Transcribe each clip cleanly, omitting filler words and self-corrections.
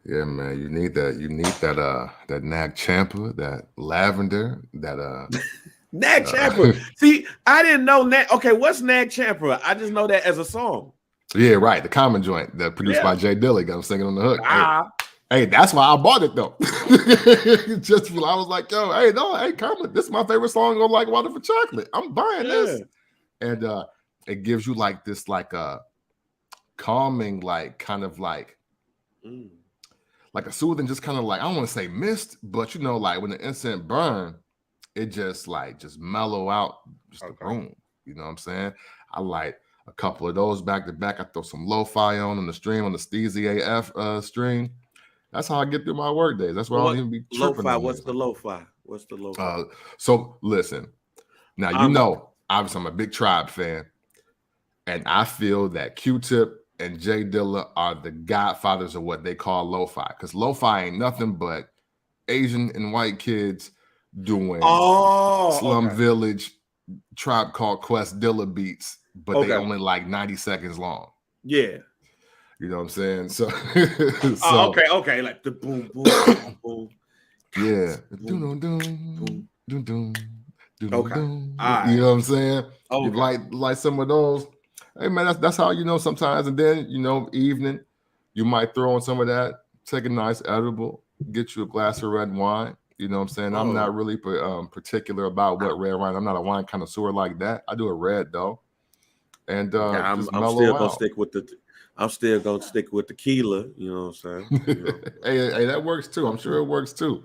Yeah, man. That Nag Champa, that lavender, Nag Champa. uh See, I didn't know Nag. Okay, what's Nag Champa? I just know that as a song. yeah, right. The common joint that produced Yeah. by Jay Dilla. Got him singing on the hook. Hey, Ah. hey, that's why I bought it though. Just I was like, yo, hey, no, hey, Common, this is my favorite song on like Water for Chocolate. I'm buying Yeah. this. And it gives you like this calming, like kind of Mm. like a soothing, just kind of like I don't want to say mist, but like when the incense burn, it just mellow out just the Okay. room. You know what I'm saying? I like a couple of those back to back. I throw some lo-fi on the stream on the Steezy AF stream. That's how I get through my work days. That's why I don't What even be tripping lo-fi? on What's music. the lo-fi? What's the lo-fi? So listen, now I'm obviously I'm a big Tribe fan, and I feel that Q-Tip and Jay Dilla are the godfathers of what they call lo-fi, because lo-fi ain't nothing but Asian and white kids doing Slum okay. Village, Tribe Called Quest, Dilla beats, but they Okay. only like 90 seconds long. Yeah. You know what I'm saying? So, Okay, okay. Like the boom, boom, boom, boom, yeah. boom, Doom, boom. doom, doom, doom, doom, Okay. All doom. You right. know what I'm saying? You Okay. like some of those. Hey man, that's how sometimes. And then evening, you might throw on some of that, take a nice edible, get you a glass of red wine. You know what I'm saying? I'm Oh, not really particular about I, what red wine. I'm not a wine connoisseur like that. I do a red though, and yeah, just I'm still mellow gonna out. stick with the I'm still gonna stick with tequila, you know what I'm saying? You know. Hey, that works too. I'm sure it works too.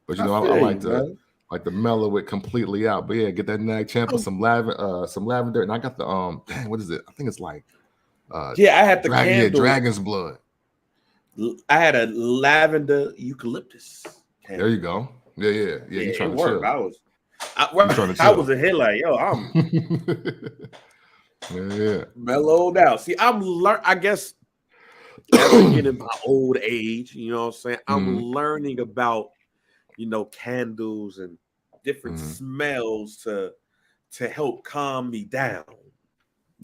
But I I feel like you, to man. mellow it completely out. But yeah, get that Nag Champa, Oh, some lavender, and I got the dang, what is it? I think it's like yeah, I had the candle. dragon's blood. I had a lavender eucalyptus There you candle. go. Yeah. Yeah, You it trying to worked. chill? You trying to I was chill? in here like, yo, I'm Yeah. mellowed out. See, I guess as I get in my old age, you know what I'm saying? I'm Mhm, learning about, candles and different mhm. smells to help calm me down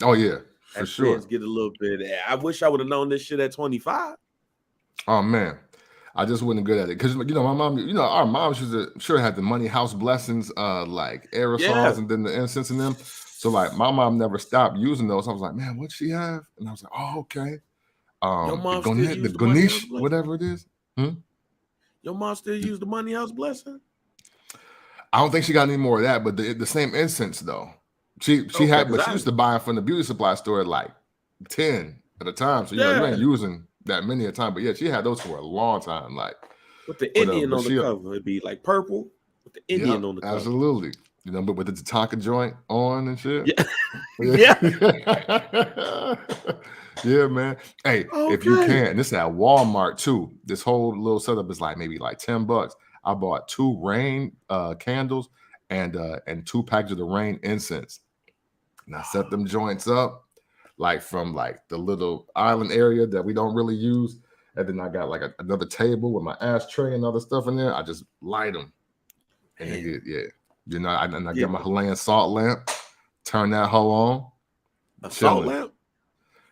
Oh yeah, for as sure. things get a little bit. I wish I would have known this shit at 25. Oh man, I just wasn't good at it because my mom. Our moms used to sure had the money house blessings, like Yeah. aerosols and then the incense in them. So like my mom never stopped using those. I was like, man, what she have? And I was like, oh okay. Your The mom still Gonet, the use the money house Ganesh, blessing? whatever it is. Hmm? Your mom still use the money house blessing? I don't think she got any more of that, but the same incense though. She Okay, had, because but she I used to buy it from the beauty supply store at like 10 at a time. So you yeah, ain't using that many at a time. But yeah, she had those for a long time. Like, with the but Indian but on the she cover, it'd be like purple with the yep, Indian on the cover. absolutely. But with the Tatanka joint on and shit. Yeah, yeah. Yeah. Yeah, man. Hey, if you Okay. can, this is at Walmart too. This whole little setup is like maybe like $10. I bought 2 rain candles and 2 packs of the rain incense. And I set them joints up like from like the little island area that we don't really use. And then I got like another table with my ashtray and other stuff in there. I just light them. And they Damn. get, yeah. And I get Get my Himalayan salt lamp, turn that hoe on, a salt chilling. lamp?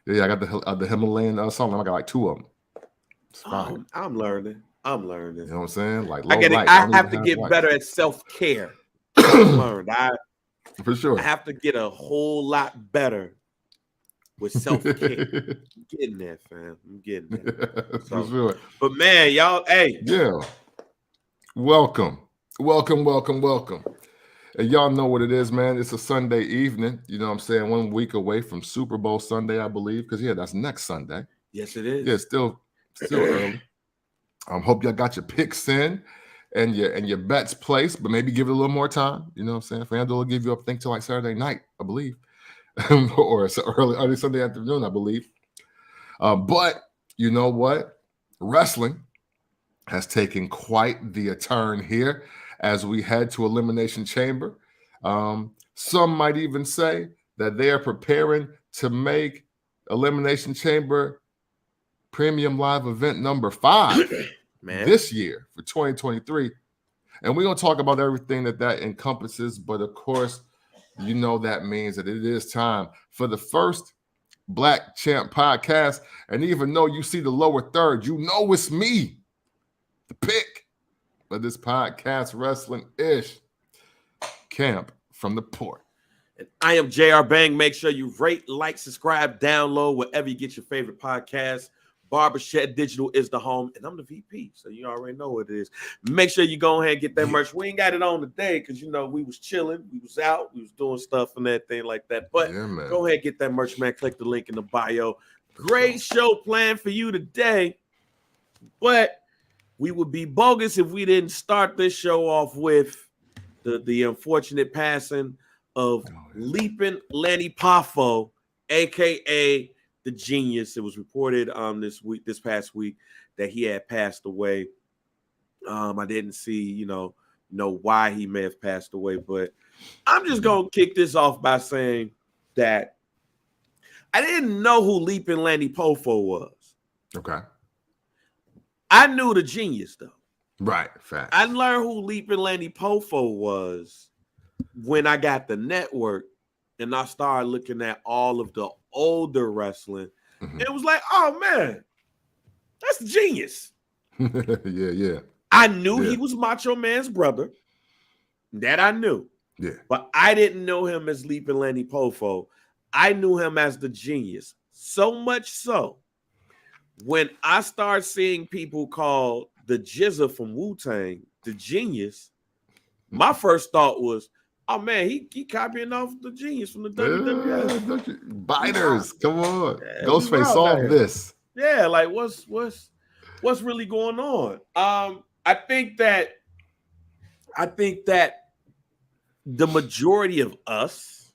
Yeah, I got the Himalayan salt lamp. I got like 2 of them. It's fire. Oh, I'm learning. I'm learning. You know what I'm saying? Like I low get it. light. I Don't even have to have get lights. better at self-care. I've learned. For I sure. have to get a whole lot better with self-care. I'm getting there, fam. I'm getting there. For So, sure. but man, y'all, hey, Yeah. Welcome. Welcome, welcome, welcome. And y'all know what it is, man. It's a Sunday evening. You know what I'm saying? 1 week away from Super Bowl Sunday, I believe. Because yeah, that's next Sunday. yes, it Yeah, is. still early. Hope y'all got your picks in and your bets placed, but maybe give it a little more time. You know what I'm saying? FanDuel will give you up, I think, till like Saturday night, I believe. Or it's early Sunday afternoon, I believe. But you know what? Wrestling has taken quite the turn here as we head to Elimination Chamber. Some might even say that they are preparing to make Elimination Chamber Premium Live event number 5 Man, this year for 2023. And we're going to talk about everything that encompasses. But of course, that means that it is time for the first Black Champ Podcast. And even though you see the lower third, you know it's me, the pick of this podcast, Wrestling-ish, Camp from the Port. And I am JR Bang. Make sure you rate, like, subscribe, download wherever you get your favorite podcast. Barbershed Digital is the home, and I'm the VP, so you already know what it is. Make sure you go ahead and get that merch. We ain't got it on today because, you know, we was chilling, we was out, we was doing stuff and everything like that. But go ahead and get that merch, man. Click the link in the bio. Great show planned for you today, but we would be bogus if we didn't start this show off with the unfortunate passing of Leaping Lanny Poffo, a.k.a. The Genius. It was reported this past week that he had passed away. I didn't see, know why he may have passed away, but I'm just gonna kick this off by saying that I didn't know who Leaping Lanny Poffo was. Okay. I knew The Genius though. Right. Fact. I learned who Leaping Lanny Poffo was when I got the network and I started looking at all of the older wrestling. It was like, oh man, that's The Genius. Yeah. I knew he was Macho Man's brother. That I knew. Yeah. But I didn't know him as Leaping Lanny Poffo. I knew him as The Genius. So much so, when I start seeing people call the Jizza from Wu-Tang The Genius, my first thought was, oh man, he copying off The Genius from the WWF. Biters, come on. Yeah, Ghostface, solve this. Yeah, like what's really going on? I think that the majority of us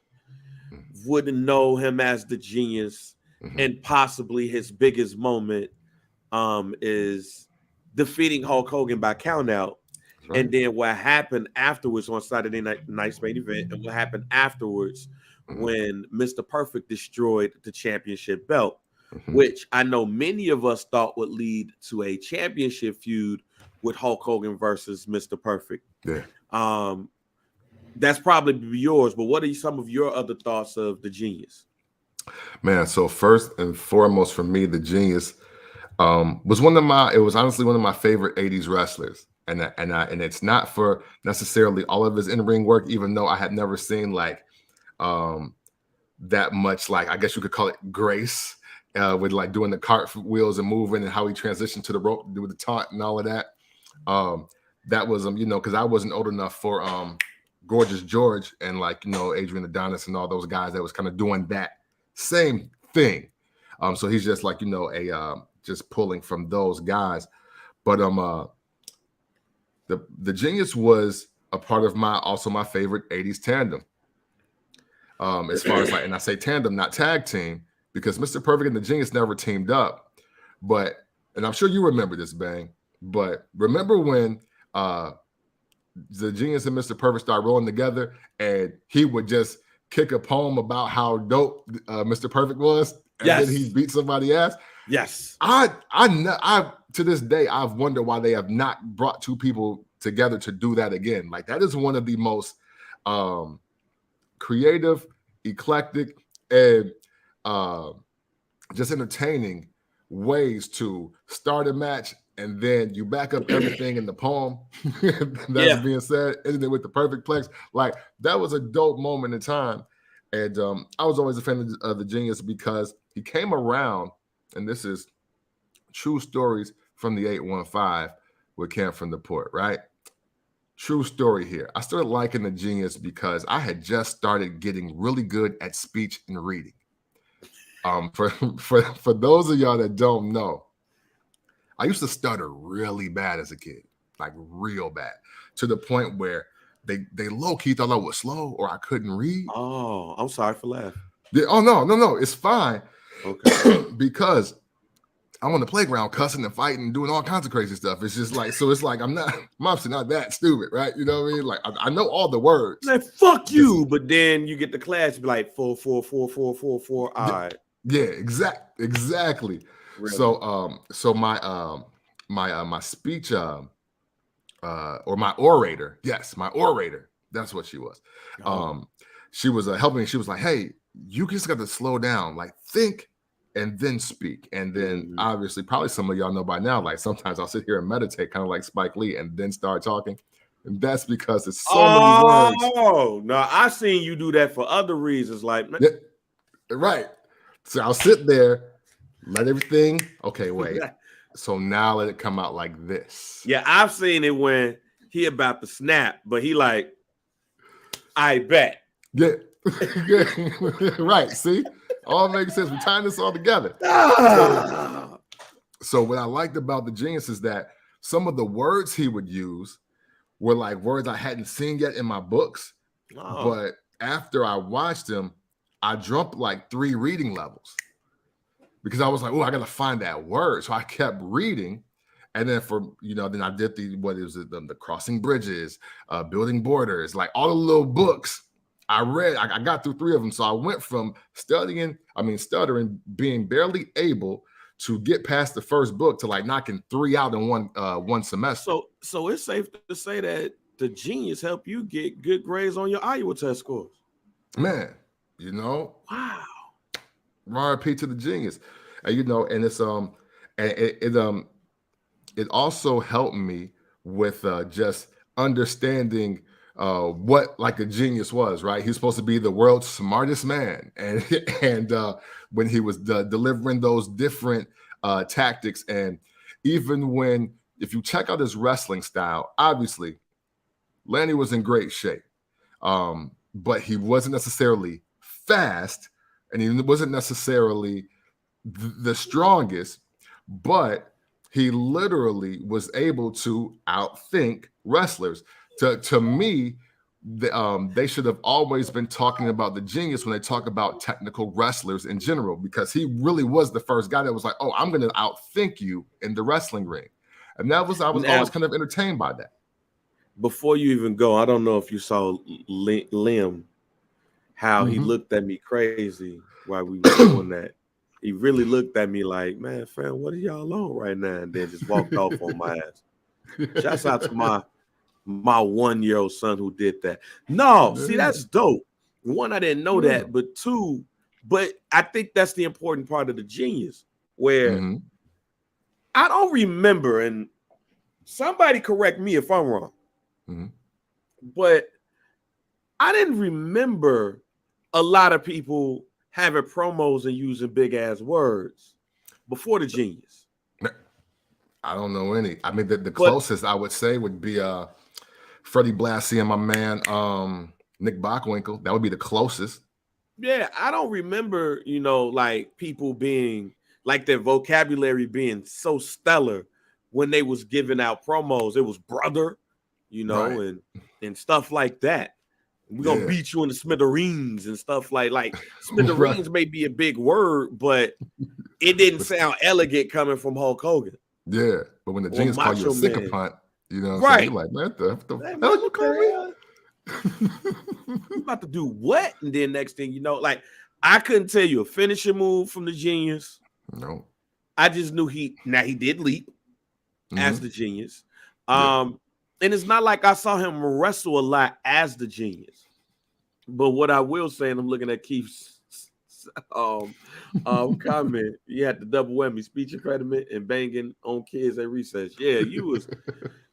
wouldn't know him as The Genius, and possibly his biggest moment is defeating Hulk Hogan by countout. Right. And then what happened afterwards on Saturday Night's Main Event, and what happened afterwards when Mr. Perfect destroyed the championship belt, which I know many of us thought would lead to a championship feud with Hulk Hogan versus Mr. Perfect. Yeah. That's probably yours, but what are some of your other thoughts of The Genius? Man, so first and foremost for me, The Genius was honestly one of my favorite 80s wrestlers. And it's not for necessarily all of his in-ring work, even though I had never seen like that much, like I guess you could call it grace with like doing the cartwheels and moving and how he transitioned to the rope with the taunt and all of that. That was because I wasn't old enough for Gorgeous George and Adrian Adonis and all those guys that was kind of doing that same thing. So he's just like just pulling from those guys, but The Genius was a part of my favorite 80s tandem. As far as and I say tandem, not tag team, because Mr. Perfect and The Genius never teamed up. And I'm sure you remember this, Bang, but remember when The Genius and Mr. Perfect started rolling together and he would just kick a poem about how dope Mr. Perfect was, and then he beat somebody's ass? Yes. I to this day, I've wondered why they have not brought two people together to do that again. Like, that is one of the most creative, eclectic, and just entertaining ways to start a match, and then you back up everything in the poem that's being said, isn't it, with the perfect plex? Like, that was a dope moment in time. And I was always a fan of The Genius because he came around, and this is true stories from the 815 with Camp from the Port, right? True story here. I started liking The Genius because I had just started getting really good at speech and reading. For those of y'all that don't know, I used to stutter really bad as a kid, like real bad, to the point where they low-key thought I was slow or I couldn't read. Oh, I'm sorry for laughing. Oh, no, it's fine. Okay. Because I'm on the playground cussing and fighting and doing all kinds of crazy stuff. It's just like, so it's like I'm obviously not that stupid, right? You know what I mean? Like, I know all the words. Like, fuck you, but then you get the class, you be like 4 4 4 4 4 4. All right. Yeah, exactly. Really? So my speech or my orator, yes, my orator, that's what she was. She was helping me. She was like, hey, you just got to slow down, like think and then speak. And then obviously, probably some of y'all know by now, like sometimes I'll sit here and meditate, kind of like Spike Lee, and then start talking. And that's because it's so many words. Oh, no, I seen you do that for other reasons. Like, man. Yeah, right. So I'll sit there, let everything, okay, wait. So now let it come out like this. Yeah, I've seen it when he about to snap, but he like, I bet. Yeah. Right. See? All makes sense. We're tying this all together. So what I liked about the Genius is that some of the words he would use were like words I hadn't seen yet in my books. But after I watched him, I jumped like 3 reading levels because I was like, oh, I got to find that word. So I kept reading. And then then I did the Crossing Bridges, Building Borders, like all the little books I read. I got through 3 of them. So I went from stuttering, being barely able to get past the first book to like knocking 3 out in one semester. So it's safe to say that the Genius helped you get good grades on your Iowa test scores. Man, wow. RIP to the Genius. And and it's it also helped me with just understanding what like a genius was, right? He's supposed to be the world's smartest man, and when he was delivering those different tactics, and even if you check out his wrestling style, obviously Lanny was in great shape, but he wasn't necessarily fast, and he wasn't necessarily the strongest, but he literally was able to outthink wrestlers. To me, they should have always been talking about the Genius when they talk about technical wrestlers in general, because he really was the first guy that was like, oh, I'm going to outthink you in the wrestling ring. And I was always kind of entertained by that. Before you even go, I don't know if you saw Liam, how he looked at me crazy while we were doing that. He really looked at me like, man, friend, what are y'all on right now? And then just walked off on my ass. Shouts out to my 1-year-old son who did that. No, see, that's dope. 1, I didn't know that, but 2, but I think that's the important part of the Genius, where I don't remember, and somebody correct me if I'm wrong, but I didn't remember a lot of people having promos and using big ass words before the Genius. I don't know any. I mean, the closest I would say would be Freddie Blassie and my man Nick Bockwinkel. That would be the closest. Yeah, I don't remember, like people being like their vocabulary being so stellar when they was giving out promos. It was brother, right. and stuff like that. We're gonna beat you in the smithereens and stuff like smithereens may be a big word, but it didn't sound elegant coming from Hulk Hogan. Yeah, but when the Genius call you a sycophant, right? You're like, man, the hell you call me? You about to do what? And then next thing you know, like I couldn't tell you a finishing move from the Genius. No, I just knew he did leap as the Genius. And it's not like I saw him wrestle a lot as the Genius. But what I will say, and I'm looking at Keith's comment, you had the double whammy, speech impediment and banging on kids at recess. Yeah, you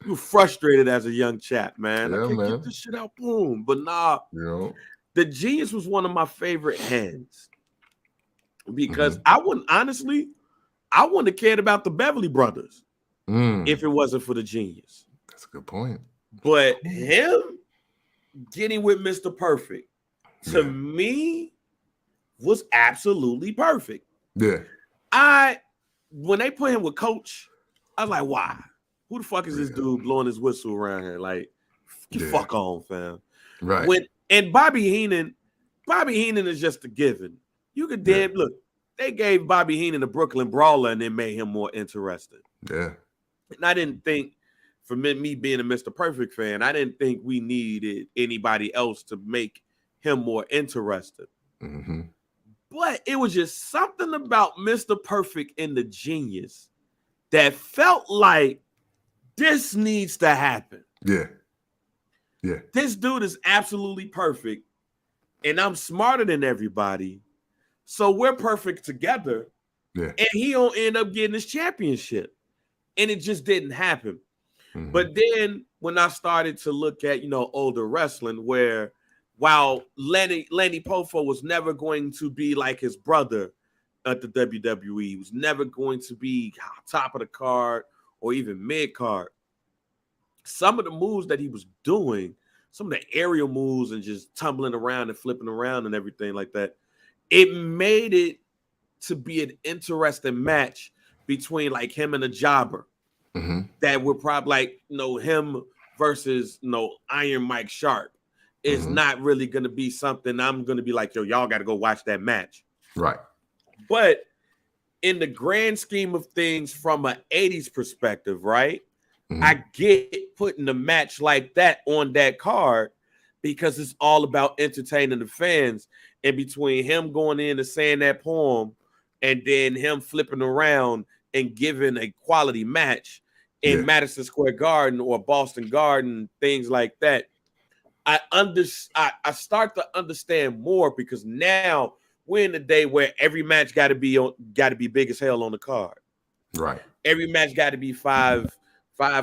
were frustrated as a young chap, man. I can't get this shit out, boom. But nah, the Genius was one of my favorite hands because I wouldn't have cared about the Beverly Brothers if it wasn't for the Genius. That's a good point. But him getting with Mr. Perfect, to me, was absolutely perfect. Yeah. When they put him with Coach, I was like, why? Who the fuck is this dude blowing his whistle around here? Like, get fuck on, fam. Right. And Bobby Heenan is just a given. You could look, they gave Bobby Heenan a Brooklyn Brawler and then made him more interesting. Yeah. And I didn't think, for me being a Mr. Perfect fan, I didn't think we needed anybody else to make him more interested. But it was just something about Mr. Perfect and the Genius that felt like this needs to happen. Yeah. Yeah. This dude is absolutely perfect. and I'm smarter than everybody. So we're perfect together. Yeah. And he don't end up getting his championship. And it just didn't happen. Mhm. But then when I started to look at, older wrestling, where while Lenny Poffo was never going to be like his brother at the WWE, he was never going to be top of the card or even mid card. Some of the moves that he was doing, some of the aerial moves and just tumbling around and flipping around and everything like that, it made it to be an interesting match between like him and a jobber. Mm-hmm. That would probably like, him versus, Iron Mike Sharp is not really going to be something I'm going to be like, yo, y'all got to go watch that match. Right. But in the grand scheme of things from an 80s perspective, right? Mm-hmm. I get putting a match like that on that card because it's all about entertaining the fans. And between him going in and saying that poem and then him flipping around and giving a quality match in Madison Square Garden or Boston Garden, things like that, I start to understand more because now we're in the day where every match got to be big as hell on the card. Right. Every match got to be five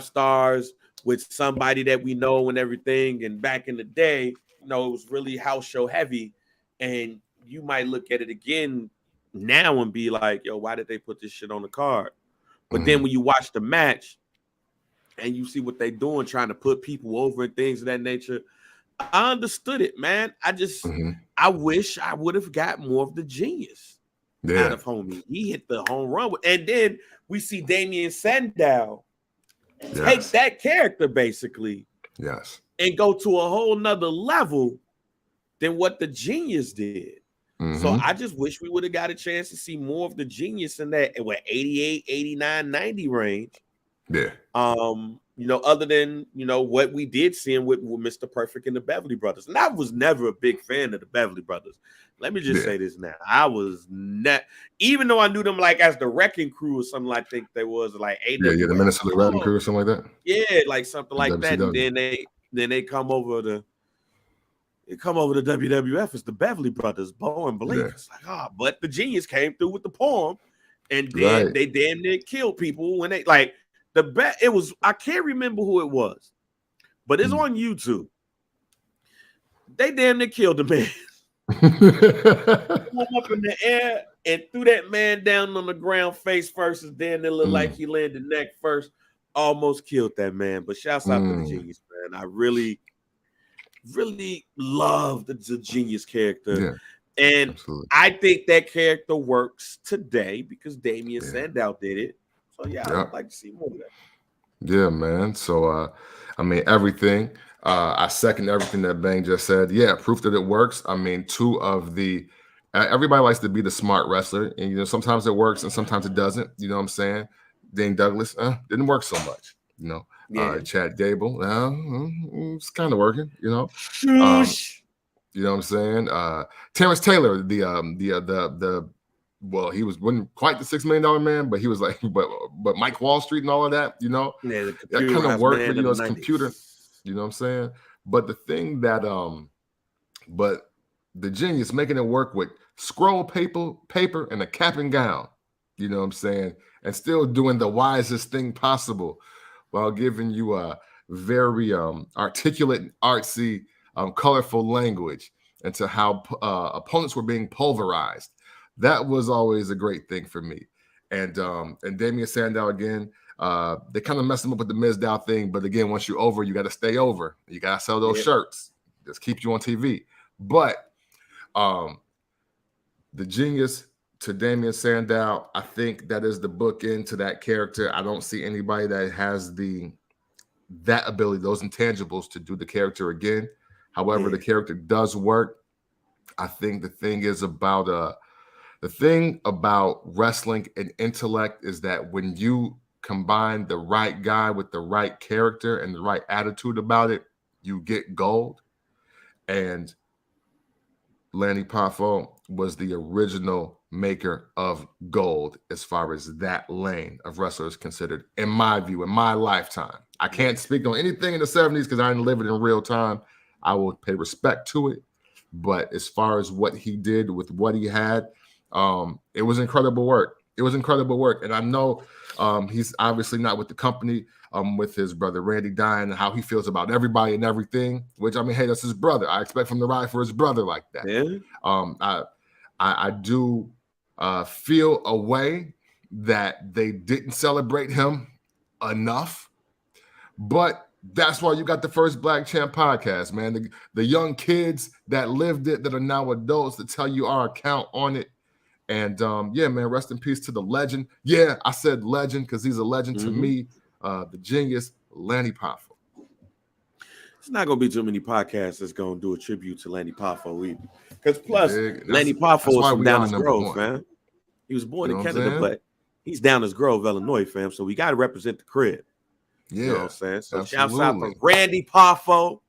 stars with somebody that we know and everything. And back in the day, it was really house show heavy. And you might look at it again now and be like, yo, why did they put this shit on the card? But then when you watch the match and you see what they're doing, trying to put people over and things of that nature, I understood it, man. I just, I wish I would have got more of the genius out of homie. He hit the home run. And then we see Damien Sandow take that character basically and go to a whole nother level than what the genius did. So I just wish we would have got a chance to see more of the genius in that 88, 89, 90 range. Yeah. Other than, what we did see him with Mr. Perfect and the Beverly Brothers. And I was never a big fan of the Beverly Brothers. Let me just say this now. I was not, even though I knew them like as the Wrecking Crew or something, I think there was like the Minnesota Wrecking Crew or something like that. Yeah, like something like that. And then they come over to WWF as the Beverly Brothers, Bo and Blake. It's like, but the genius came through with the poem, and then they damn near killed people when they like it was, I can't remember who it was, but it's on YouTube. They damn near killed the man. Up in the air and threw that man down on the ground face first, and then it looked like he landed neck first. Almost killed that man. But shouts out to the genius, man. I really love the genius character. Yeah, and absolutely. I think that character works today because Damien Sandow did it. So I'd like to see more of that. Yeah, man. So I mean, everything. I second everything that Bang just said. Yeah, proof that it works. I mean, everybody likes to be the smart wrestler, and sometimes it works and sometimes it doesn't. You know what I'm saying? Dane Douglas didn't work so much. Chad Gable, it's kind of working. You know what I'm saying? Terrence Taylor, he wasn't quite the $6 million man, but he was like, but Mike Wall Street and all of that, that kind of worked. But it's computer. You know what I'm saying? But the thing that, but the genius making it work with scroll paper and a cap and gown. You know what I'm saying? And still doing the wisest thing possible while giving you a very articulate, artsy, colorful language into how opponents were being pulverized. That was always a great thing for me. And Damien Sandow again, they kind of messed him up with the Mizdow thing. But again, once you're over, you got to stay over. You got to sell those shirts. Just keeps you on TV. But the genius to Damien Sandow, I think that is the bookend to that character. I don't see anybody that has that ability, those intangibles to do the character again. However, the character does work. I think the thing about wrestling and intellect is that when you combine the right guy with the right character and the right attitude about it, you get gold. And Lanny Poffo was the original maker of gold as far as that lane of wrestlers considered, in my view, in my lifetime. I can't speak on anything in the 70s because I didn't live it in real time. I will pay respect to it. But as far as what he did with what he had, it was incredible work. It was incredible work. And I know he's obviously not with the company, with his brother Randy dying and how he feels about everybody and everything, which, I mean, hey, that's his brother. I expect him to ride for his brother like that. Yeah. I do feel a way that they didn't celebrate him enough, but that's why you got the First Black Champ podcast, man. The young kids that lived it, that are now adults, to tell you our account on it. And yeah, man, rest in peace to the legend. Yeah, I said legend because he's a legend to me. The genius, Lanny Poffo. It's not going to be too many podcasts that's going to do a tribute to Lanny Poffo either. Because plus, Lanny Poffo is from Downers Grove, fam. He was born in Canada, but he's Downers Grove, Illinois, fam. So we got to represent the crib. Yeah, you know what I'm saying? So shouts out to Randy Poffo,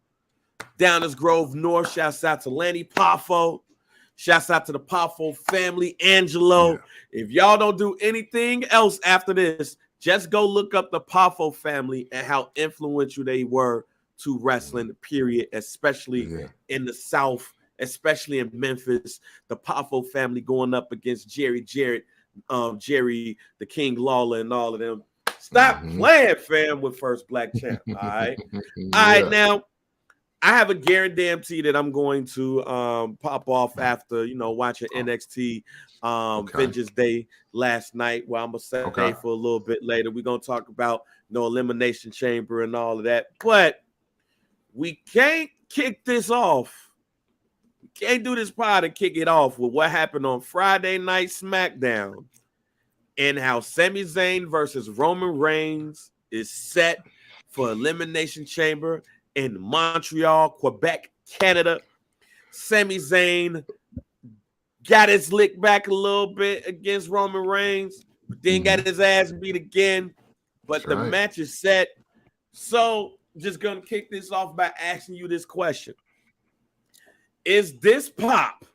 Downers Grove North. Shouts out to Lanny Poffo. Shouts out to the Poffo family, Angelo. Yeah. If y'all don't do anything else after this, just go look up the Poffo family and how influential they were to wrestling, period, especially in the South, especially in Memphis. The Poffo family going up against Jerry Jarrett, Jerry the King Lawler, and all of them. Stop playing, fam, with First Black Champ. All right. All right. Now, I have a guarantee that I'm going to pop off after, watching NXT Vengeance Day last night, where I'm going to stay for a little bit later. We're going to talk about Elimination Chamber and all of that. But we can't kick this off. We can't do this pod and kick it off with what happened on Friday Night SmackDown, and how Sami Zayn versus Roman Reigns is set for Elimination Chamber in Montreal, Quebec, Canada. Sami Zayn got his lick back a little bit against Roman Reigns, but then got his ass beat again. But the match is set. So just going to kick this off by asking you this question. Is this pop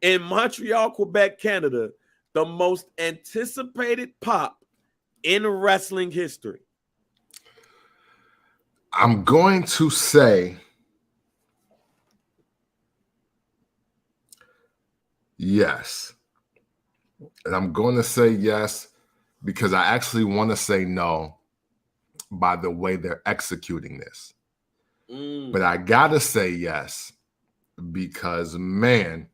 in Montreal, Quebec, Canada, the most anticipated pop in wrestling history? I'm going to say yes. And I'm going to say yes because I actually want to say no by the way they're executing this. But I got to say yes because, man,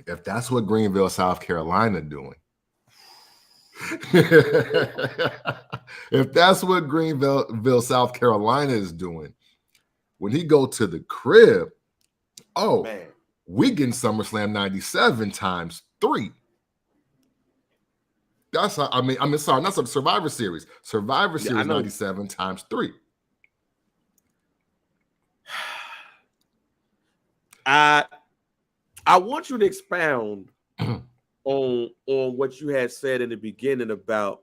if that's what Greenville, South Carolina doing, if that's what Greenville, South Carolina is doing, when he go to the crib, man, we getting SummerSlam 97 times 3. That's sorry, not Survivor Series. Survivor Series 97 times 3. I want you to expound on what you had said in the beginning about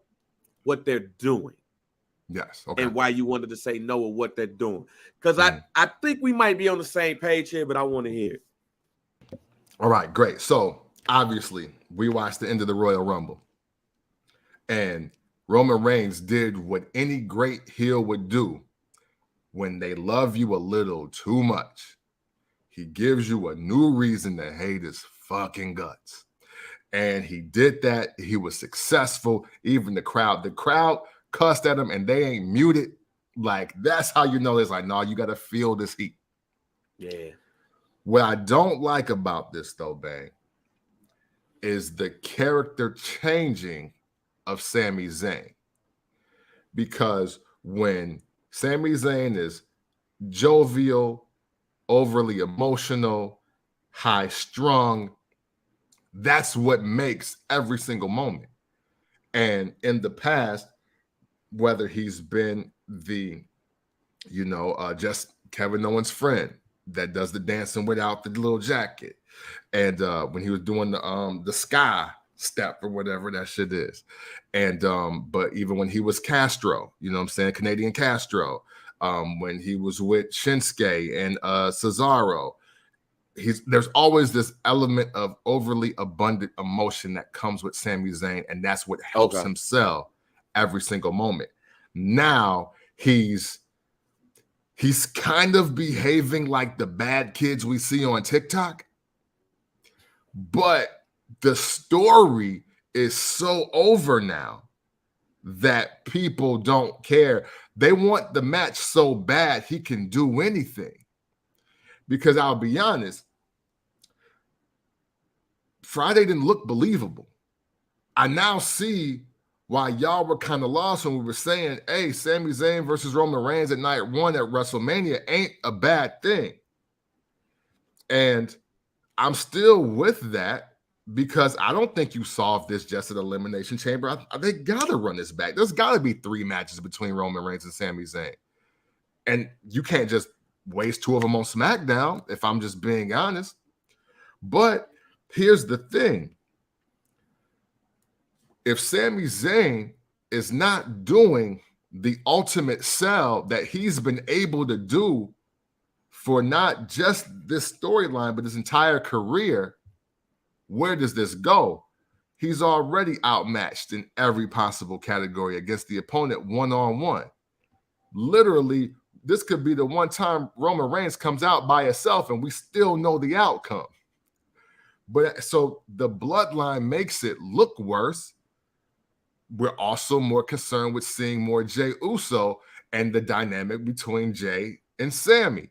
what they're doing. Yes. Okay. And why you wanted to say no of what they're doing. Because I think we might be on the same page here, but I want to hear it. All right, great. So obviously we watched the end of the Royal Rumble. And Roman Reigns did what any great heel would do when they love you a little too much. He gives you a new reason to hate his fucking guts. And he did that. He was successful. Even the crowd cussed at him and they ain't muted. Like, that's how you know it's like, no, you got to feel this heat. Yeah. What I don't like about this, though, Bang, is the character changing of Sami Zayn. Because when Sami Zayn is jovial, overly emotional, high-strung, that's what makes every single moment. And in the past, whether he's been the, just Kevin Owens' friend that does the dancing without the little jacket, and when he was doing the sky step or whatever that shit is, and but even when he was Castro, Canadian Castro, when he was with Shinsuke and Cesaro, there's always this element of overly abundant emotion that comes with Sami Zayn, and that's what helps him sell every single moment. Now he's He's kind of behaving like the bad kids we see on TikTok. But the story is so over now that people don't care. They want the match so bad he can do anything. Because I'll be honest, Friday didn't look believable. I now see why y'all were kind of lost when we were saying, hey, Sami Zayn versus Roman Reigns at night 1 at WrestleMania ain't a bad thing. And I'm still with that because I don't think you solved this just at Elimination Chamber. They got to run this back. There's got to be 3 matches between Roman Reigns and Sami Zayn. And you can't just waste 2 of them on SmackDown, if I'm just being honest. But here's the thing. If Sami Zayn is not doing the ultimate sell that he's been able to do for not just this storyline, but his entire career, where does this go? He's already outmatched in every possible category against the opponent one-on-one. Literally, this could be the one time Roman Reigns comes out by himself and we still know the outcome. But so the bloodline makes it look worse. We're also more concerned with seeing more Jey Uso and the dynamic between Jey and Sami.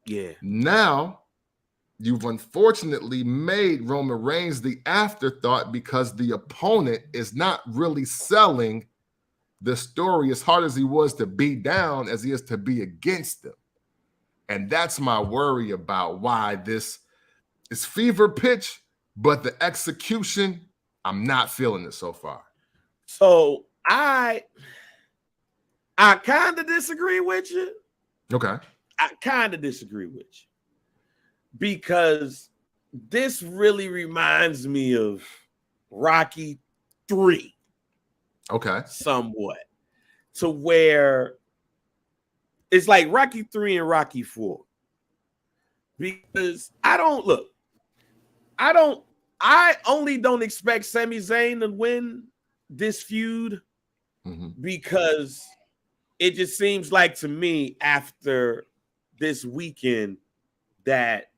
Yeah. Now, you've unfortunately made Roman Reigns the afterthought because the opponent is not really selling the story as hard as he was to be down as he is to be against them. And that's my worry about why this is fever pitch, but the execution, I'm not feeling it so far. So I kind of disagree with you. Okay. I kind of disagree with you because this really reminds me of Rocky 3. Okay. Somewhat. To where it's like Rocky 3 and Rocky 4. Because I only don't expect Sami Zayn to win this feud because it just seems like to me after this weekend that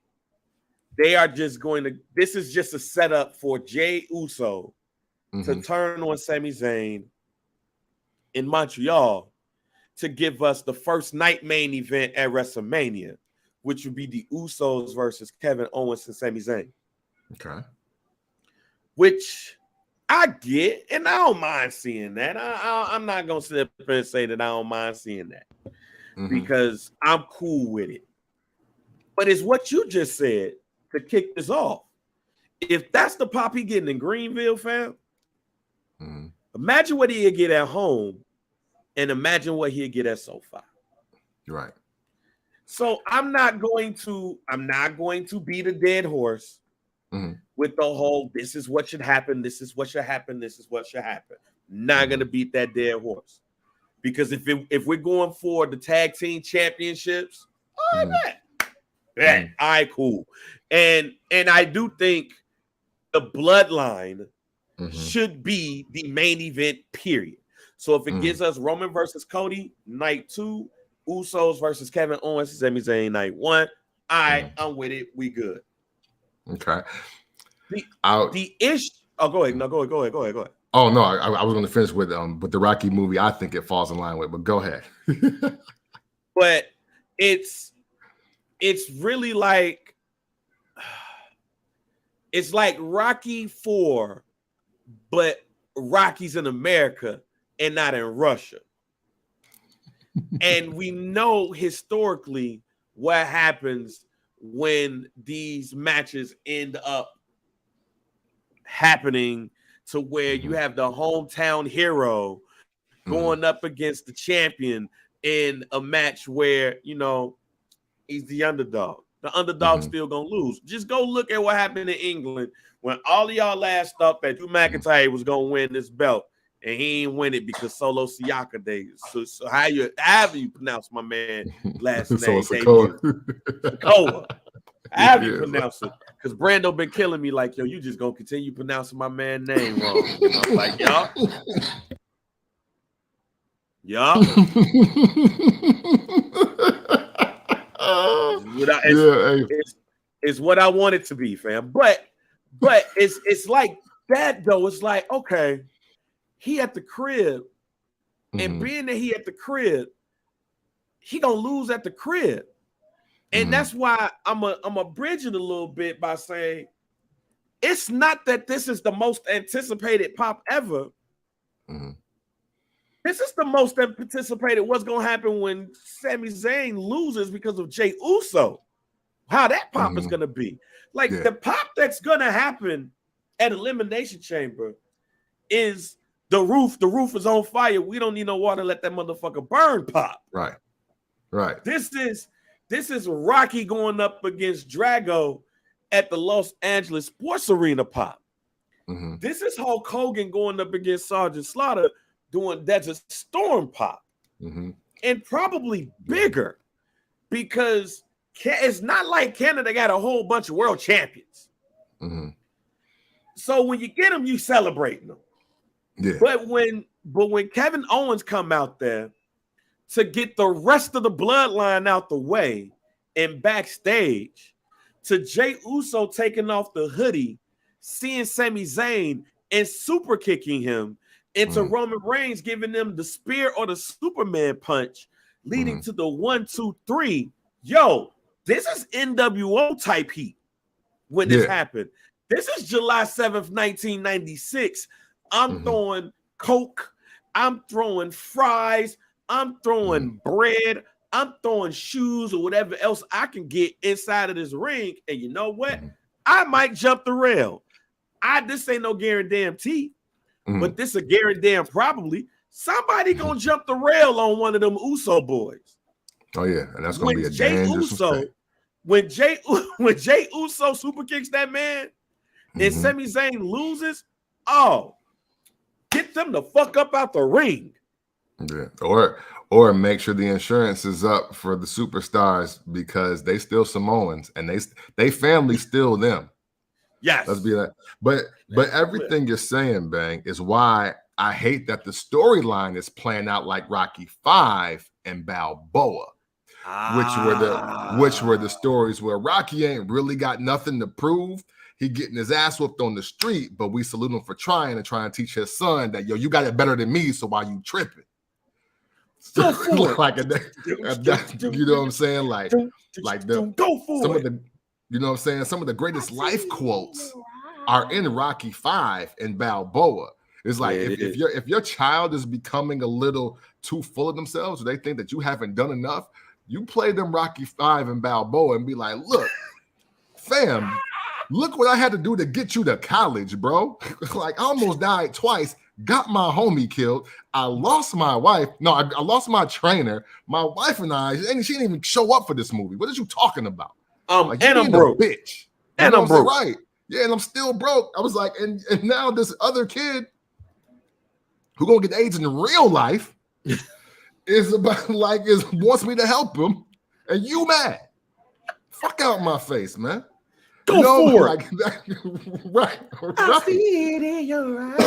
they are just going to, this is just a setup for Jey Uso to turn on Sami Zayn in Montreal to give us the first night main event at WrestleMania, which would be the Usos versus Kevin Owens and Sami Zayn. Okay. Which I get, and I don't mind seeing that. I'm not going to sit up and say that I don't mind seeing that because I'm cool with it. But it's what you just said to kick this off. If that's the pop he getting in Greenville, fam, imagine what he'd get at home and imagine what he'd get at SoFi. Right. So I'm not going to beat a dead horse with the whole, this is what should happen, this is what should happen, this is what should happen. Not going to beat that dead horse. Because if we're going for the tag team championships, all right, all right, cool. And I do think the bloodline should be the main event, period. So if it gives us Roman versus Cody, night 2, Usos versus Kevin Owens, Sami Zayn, night 1, I'm with it. We good. Okay. The issue. Oh, go ahead. No, go ahead. Oh no, I was going to finish with the Rocky movie. I think it falls in line with, but go ahead. But it's really like it's like Rocky 4, but Rocky's in America and not in Russia. And we know historically what happens when these matches end up happening to where you have the hometown hero going up against the champion in a match where, you know, he's the underdog. The underdog's still going to lose. Just go look at what happened in England when all of y'all last thought that Drew McIntyre was going to win this belt. And he ain't win it because Solo Siaka days. So however you pronounce my man last name, Sikoa. However you pronounce it. Because Brando been killing me like, yo, you just gonna continue pronouncing my man name wrong. And I'm like, y'all. it's what I want it to be, fam. But it's like that though. It's like, okay, he at the crib, and being that he at the crib, he gonna lose at the crib. And that's why I'm a bridge it a little bit by saying it's not that this is the most anticipated pop ever. This is the most anticipated what's gonna happen when Sami Zayn loses because of Jey Uso. How that pop is gonna be. Like the pop that's gonna happen at Elimination Chamber is the roof. The roof is on fire. We don't need no water. Let that motherfucker burn pop. Right. This is Rocky going up against Drago at the Los Angeles Sports Arena pop. This is Hulk Hogan going up against Sergeant Slaughter doing Desert Storm pop. And probably bigger because it's not like Canada got a whole bunch of world champions. So when you get them, you celebrate them. Yeah. But when Kevin Owens come out there to get the rest of the bloodline out the way and backstage, to Jey Uso taking off the hoodie, seeing Sami Zayn and super kicking him, and to Roman Reigns giving them the spear or the Superman punch, leading to the 1, 2, 3. Yo, this is NWO type heat when this happened. This is July 7th, 1996. I'm throwing Coke. I'm throwing fries. I'm throwing bread. I'm throwing shoes or whatever else I can get inside of this ring. And you know what? I might jump the rail. This ain't no guarantee, but this a guarantee probably. Somebody gonna jump the rail on one of them Uso boys. Oh yeah, and that's gonna be a dangerous mistake. When Jey Uso super kicks that man and Sami Zayn loses, get them the fuck up out the ring. Yeah, or make sure the insurance is up for the superstars because they still Samoans and they family still them. Yes, let's be that. But everything you're saying, Bang, is why I hate that the storyline is playing out like Rocky V and Balboa, which were the stories where Rocky ain't really got nothing to prove. He getting his ass whooped on the street, but we salute him for trying to teach his son that you got it better than me. So why you tripping? Like you know what I'm saying? Like go for some of the, you know what I'm saying? Some of the greatest life quotes are in Rocky V and Balboa. It's like if your child is becoming a little too full of themselves, or they think that you haven't done enough, you play them Rocky V and Balboa and be like, look, fam, look what I had to do to get you to college, bro. Like I almost died twice. Got my homie killed. I lost my wife. No, I lost my trainer. My wife and she didn't even show up for this movie. What are you talking about? And I'm broke, bitch. And I'm broke, right? Yeah, and I'm still broke. I was like, and now this other kid who gonna get AIDS in real life wants me to help him, and you mad? Fuck out my face, man. Go for it. Right. I see it in your eyes.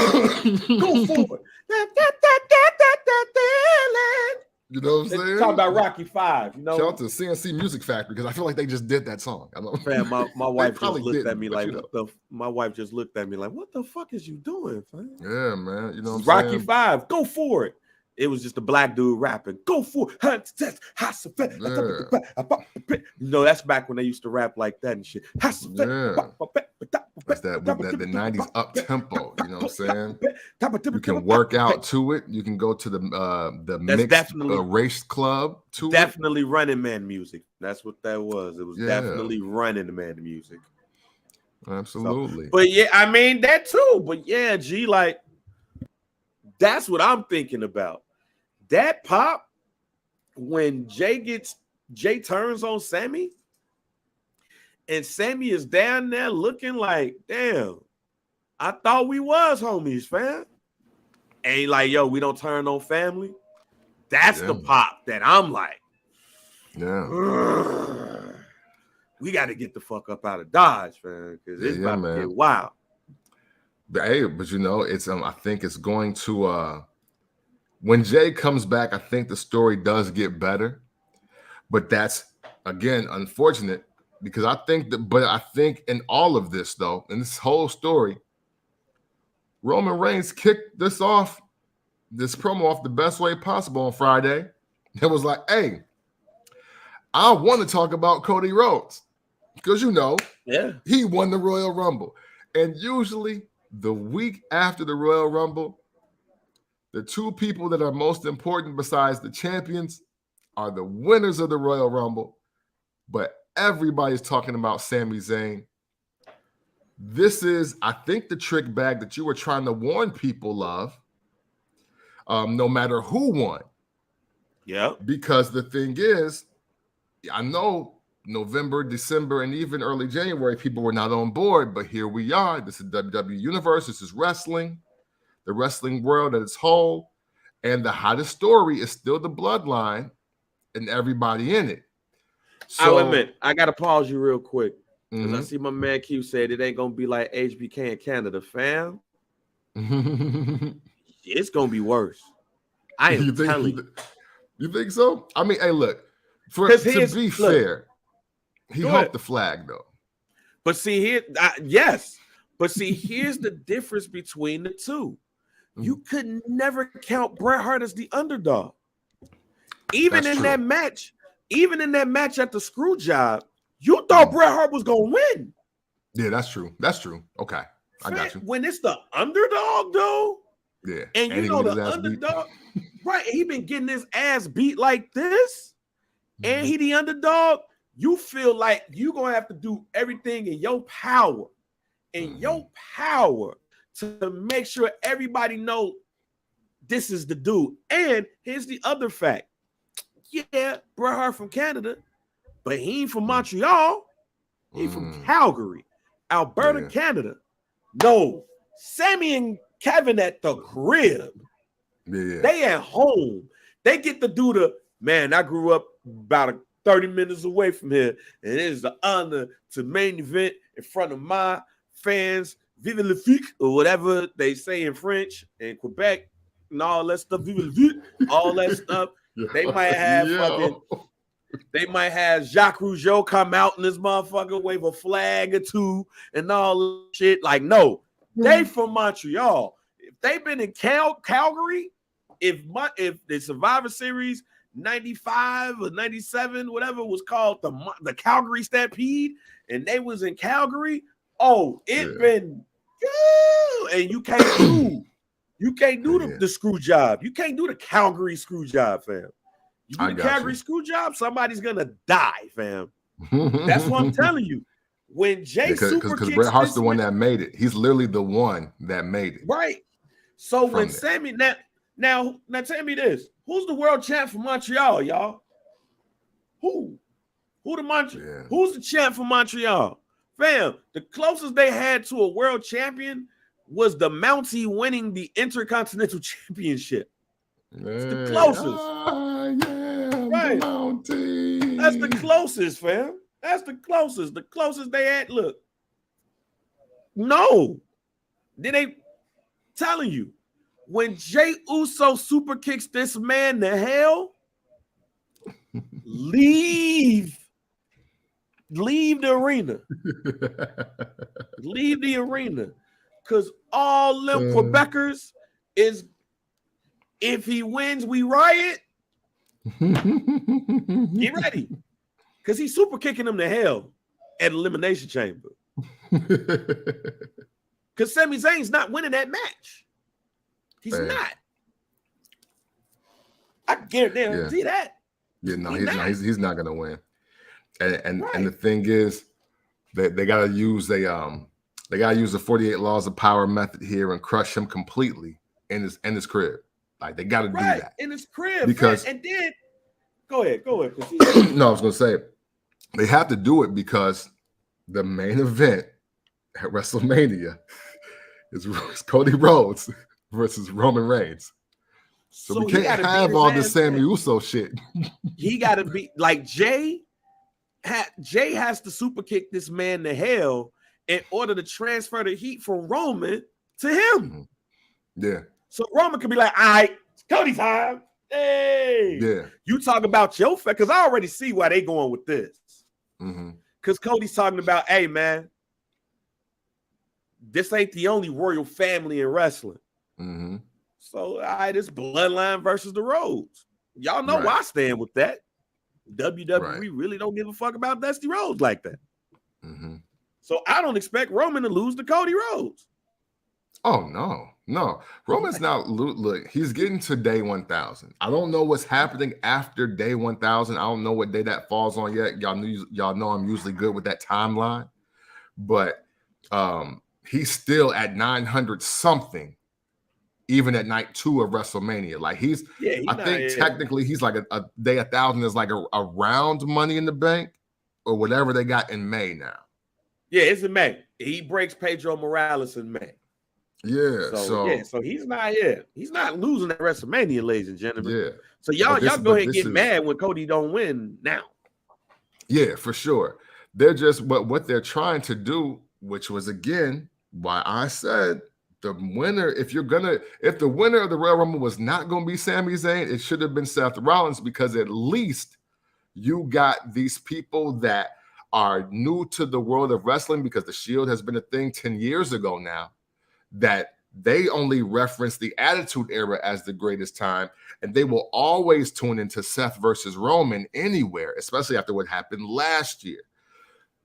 Go for it. You know what I'm saying? Talk about Rocky V. You know, shout out to CNC Music Factory because I feel like they just did that song. I know. Fam, my wife just looked at me like, my wife just looked at me like, what the fuck is you doing, fam? Yeah, man. You know what I'm saying? Rocky V. Go for it. It was just a black dude rapping. Go for it. You know, that's back when they used to rap like that and shit. That's that with the 90s up tempo. You know what I'm saying? You can work out to it. You can go to the mixed race club to definitely it. Running Man music. That's what that was. It was definitely Running Man music. Absolutely. So, but yeah, I mean that too. But yeah, G, like that's what I'm thinking about. That pop when Jay turns on Sammy, and Sammy is down there looking like, damn, I thought we was homies, fam. And like, yo, we don't turn on family. That's the pop that I'm like, we got to get the fuck up out of Dodge, fam, because it's about to get wild. But you know, it's I think it's going to when Jay comes back, I think the story does get better. But that's again, unfortunate because I think in all of this though, in this whole story, Roman Reigns kicked this promo off the best way possible on Friday. It was like, hey, I want to talk about Cody Rhodes because he won the Royal Rumble. And usually the week after the Royal Rumble, the two people that are most important besides the champions are the winners of the Royal Rumble. But everybody's talking about Sami Zayn. This is, I think, the trick bag that you were trying to warn people of, no matter who won. Yeah. Because the thing is, I know November, December, and even early January, people were not on board, but here we are. This is WWE Universe. This is wrestling, the wrestling world at its whole. And the hottest story is still the bloodline and everybody in it. So, I admit, I got to pause you real quick because I see my man Q said it ain't going to be like HBK in Canada, fam. It's going to be worse. I am telling you. You think so? I mean, hey, look, to be fair, he humped the flag, though. But see, yes. But see, here's the difference between the two. You could never count Bret Hart as the underdog. Even in that match at the screw job, you thought Bret Hart was going to win. Yeah, that's true. That's true. Okay. I got you. When it's the underdog, though. Yeah. And you know the underdog, right? He been getting his ass beat like this, and he the underdog. You feel like you gonna have to do everything in your power, to make sure everybody know this is the dude. And here's the other fact: yeah, Bret Hart from Canada, but he ain't from Montreal. He from Calgary, Alberta, Canada. No, Sammy and Kevin at the crib. Yeah. They at home. They get to do man, I grew up about 30 minutes away from here, and it is an honor to main event in front of my fans. Vive le Vic, or whatever they say in French and Quebec, and all that stuff. Vive le Vic, all that stuff. They might have they might have Jacques Rougeau come out in this motherfucker, wave a flag or two, and all that shit. Like, no. They from Montreal. If they've been in Calgary, if the Survivor Series 95 or 97, whatever was called the Calgary Stampede, and they was in Calgary, been and you can't do the screw job. You can't do the Calgary screw job, fam. You do the Calgary screw job, somebody's gonna die, fam. That's what I'm telling you. When Jay because Bret Hart's the one that made it. He's literally the one that made it. Right. So when Sammy now tell me this. Who's the world champ for Montreal, y'all? Who the Montreal? Yeah. Who's the champ for Montreal? Fam, the closest they had to a world champion was the Mountie winning the Intercontinental Championship. It's the closest. Right. The Mountie. That's the closest, fam. That's the closest. The closest they had. Look. No. Then they telling you when Jey Uso super kicks this man to hell, leave the arena. Leave the arena. Because all them Quebecers is, if he wins, we riot. Get ready. Because he's super kicking him to hell at Elimination Chamber. Because Sami Zayn's not winning that match. He's not. I guarantee that. Yeah, no, he's not gonna win. And the thing is, they gotta use the 48 laws of power method here and crush him completely in his crib. Like, they gotta do that. In his crib. Because and then go ahead. No, I was gonna say they have to do it because the main event at WrestleMania is Cody Rhodes versus Roman Reigns. So we can't have all this Sami Uso shit. He got to be like Jay has to super kick this man to hell in order to transfer the heat from Roman to him. Yeah. So Roman could be like, all right, it's Cody time. Hey, Yeah. you talk about your because I already see why they going with this. Mm-hmm. Because Cody's talking about, hey man, this ain't the only royal family in wrestling. Mm-hmm. So, all right, it's Bloodline versus the Rhodes. Y'all know where I stand with that. WWE really don't give a fuck about Dusty Rhodes like that. Mm-hmm. So I don't expect Roman to lose to Cody Rhodes. Oh no. Roman's not look, he's getting to day 1000. I don't know what's happening after day 1000. I don't know what day that falls on yet. Y'all know I'm usually good with that timeline, but he's still at 900 something, even at night 2 of WrestleMania. Like I think technically he's like a day 1000 is like a round Money in the Bank or whatever they got in May now. Yeah, it's in May. He breaks Pedro Morales in May. Yeah, so he's not here. He's not losing at WrestleMania, ladies and gentlemen. Yeah. So y'all go ahead and get mad when Cody don't win now. Yeah, for sure. They're just what they're trying to do, which was again why I said the winner. If the winner of the Royal Rumble was not going to be Sami Zayn, it should have been Seth Rollins, because at least you got these people that are new to the world of wrestling, because the Shield has been a thing 10 years ago now, that they only reference the Attitude Era as the greatest time, and they will always tune into Seth versus Roman anywhere, especially after what happened last year.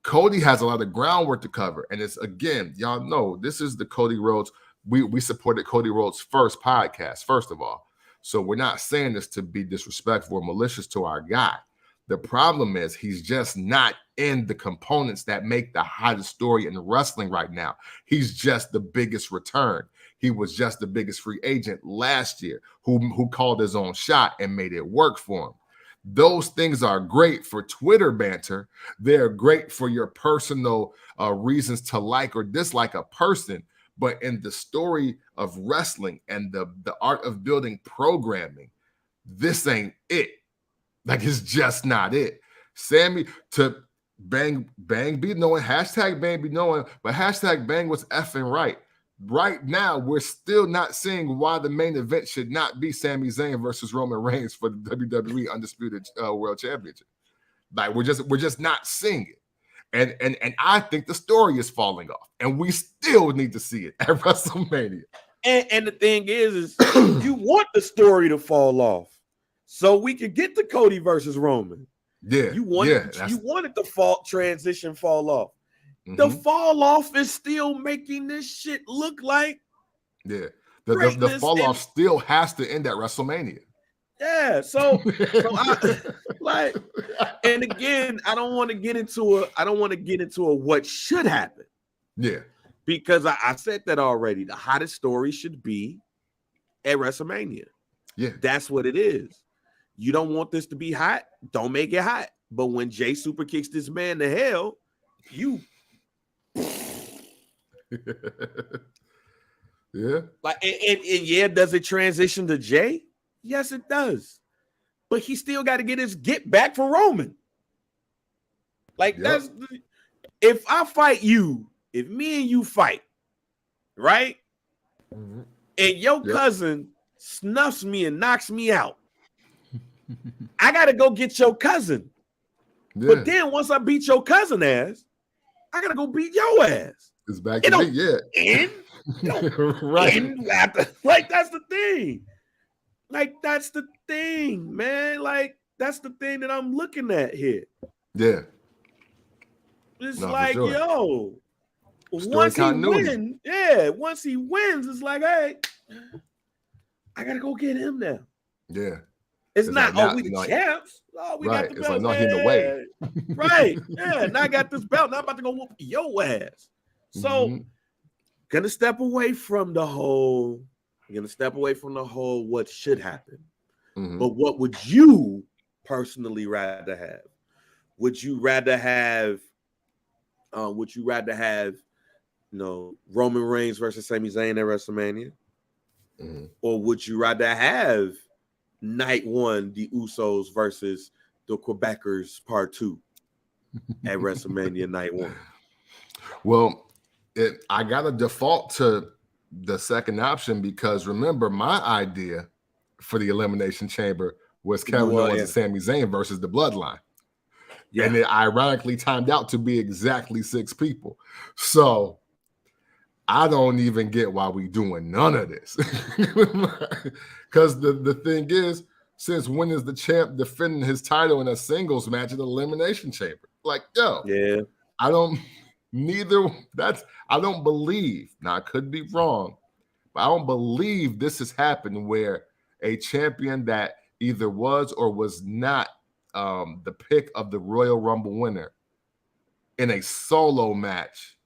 Cody has a lot of groundwork to cover, and it's, again, y'all know this is the Cody Rhodes. We supported Cody Rhodes' first podcast, first of all, so we're not saying this to be disrespectful or malicious to our guy. The problem is he's just not in the components that make the hottest story in wrestling right now. He's just the biggest return. He was just the biggest free agent last year who called his own shot and made it work for him. Those things are great for Twitter banter. They're great for your personal reasons to like or dislike a person. But in the story of wrestling and the art of building programming, this ain't it. Like, it's just not it. Sammy, to bang be knowing, hashtag bang be knowing, but hashtag bang was effing right. Right now, we're still not seeing why the main event should not be Sami Zayn versus Roman Reigns for the WWE Undisputed World Championship. Like, we're just not seeing it. And I think the story is falling off, and we still need to see it at WrestleMania. And the thing is you want the story to fall off so we can get to Cody versus Roman. Yeah, you wanted the transition fall off. Mm-hmm. The fall off is still making this shit look like the fall off still has to end at WrestleMania. Yeah, so I like, and again, I don't want to get into a what should happen. Yeah, because I said that already. The hottest story should be at WrestleMania. Yeah, that's what it is. You don't want this to be hot, don't make it hot. But when Jay super kicks this man to hell, you yeah, like, and yeah, does it transition to Jay? Yes, it does. But he still got to get his get back for Roman. Like, that's if I fight you, if me and you fight, right? Mm-hmm. And your cousin snuffs me and knocks me out, I gotta go get your cousin. Yeah. But then once I beat your cousin ass, I gotta go beat your ass. It's back to me, right. Like, that's the thing. Like, that's the thing, man. Like, that's the thing that I'm looking at here. Yeah. It's yo, once he wins, it's like, hey, I gotta go get him now. Yeah. It's not, we the champs. Oh, we got the belt. It's like, no, he in the way. Right. Yeah, and I got this belt. Now I'm about to go whoop your ass. So, gonna step away from the whole what should happen. But what would you personally rather have? Would you rather have Roman Reigns versus Sami Zayn at WrestleMania? Or would you rather have night 1, the Usos versus the Quebecers part 2 at WrestleMania night 1? Well, I got to default to the second option, because remember, my idea for the Elimination Chamber was Kevin Owens and Sami Zayn versus the Bloodline. Yeah. And it ironically timed out to be exactly 6 people. So I don't even get why we doing none of this. Because the thing is, since when is the champ defending his title in a singles match in the Elimination Chamber? Like, yo, yeah, I don't believe, now I could be wrong, but I don't believe this has happened where a champion that either was or was not the pick of the Royal Rumble winner in a solo match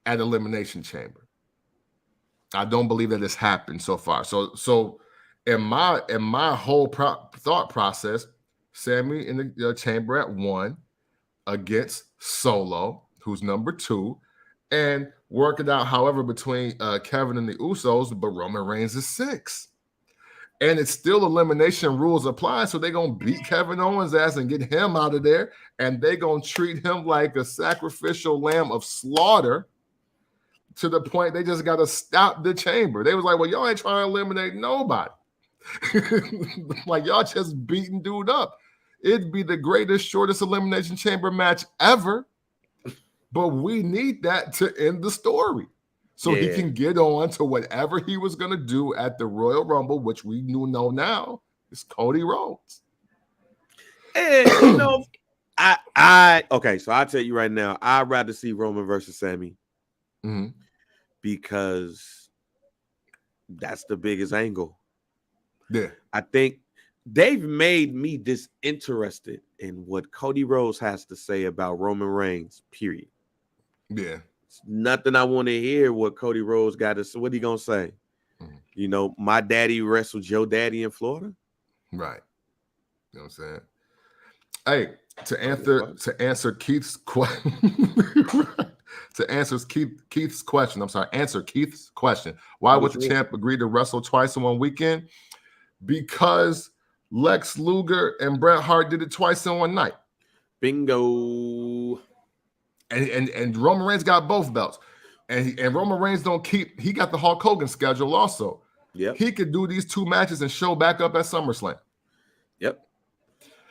at Elimination Chamber. I don't believe that this happened so far. So in my whole thought process, Sami in the chamber at 1 against Solo, who's number 2, and work it out however between Kevin and the Usos, but Roman Reigns is 6. And it's still elimination rules apply, so they're going to beat Kevin Owens' ass and get him out of there, and they're going to treat him like a sacrificial lamb of slaughter to the point they just got to stop the chamber. They was like, well, y'all ain't trying to eliminate nobody. Like, y'all just beating dude up. It'd be the greatest, shortest elimination chamber match ever, but we need that to end the story. So he can get on to whatever he was going to do at the Royal Rumble, which we know now is Cody Rhodes. And, okay, so I'll tell you right now, I'd rather see Roman versus Sami because that's the biggest angle. Yeah. I think they've made me disinterested in what Cody Rhodes has to say about Roman Reigns, period. Yeah. It's nothing I want to hear what Cody Rhodes got to say. What he going to say? My daddy wrestled your daddy in Florida. Right. You know what I'm saying? Hey, to answer Keith's question, answer Keith's question. Why would the champ agree to wrestle twice in one weekend? Because Lex Luger and Bret Hart did it twice in one night. Bingo. And Roman Reigns got both belts. And Roman Reigns he got the Hulk Hogan schedule also. Yep. He could do these 2 matches and show back up at SummerSlam. Yep.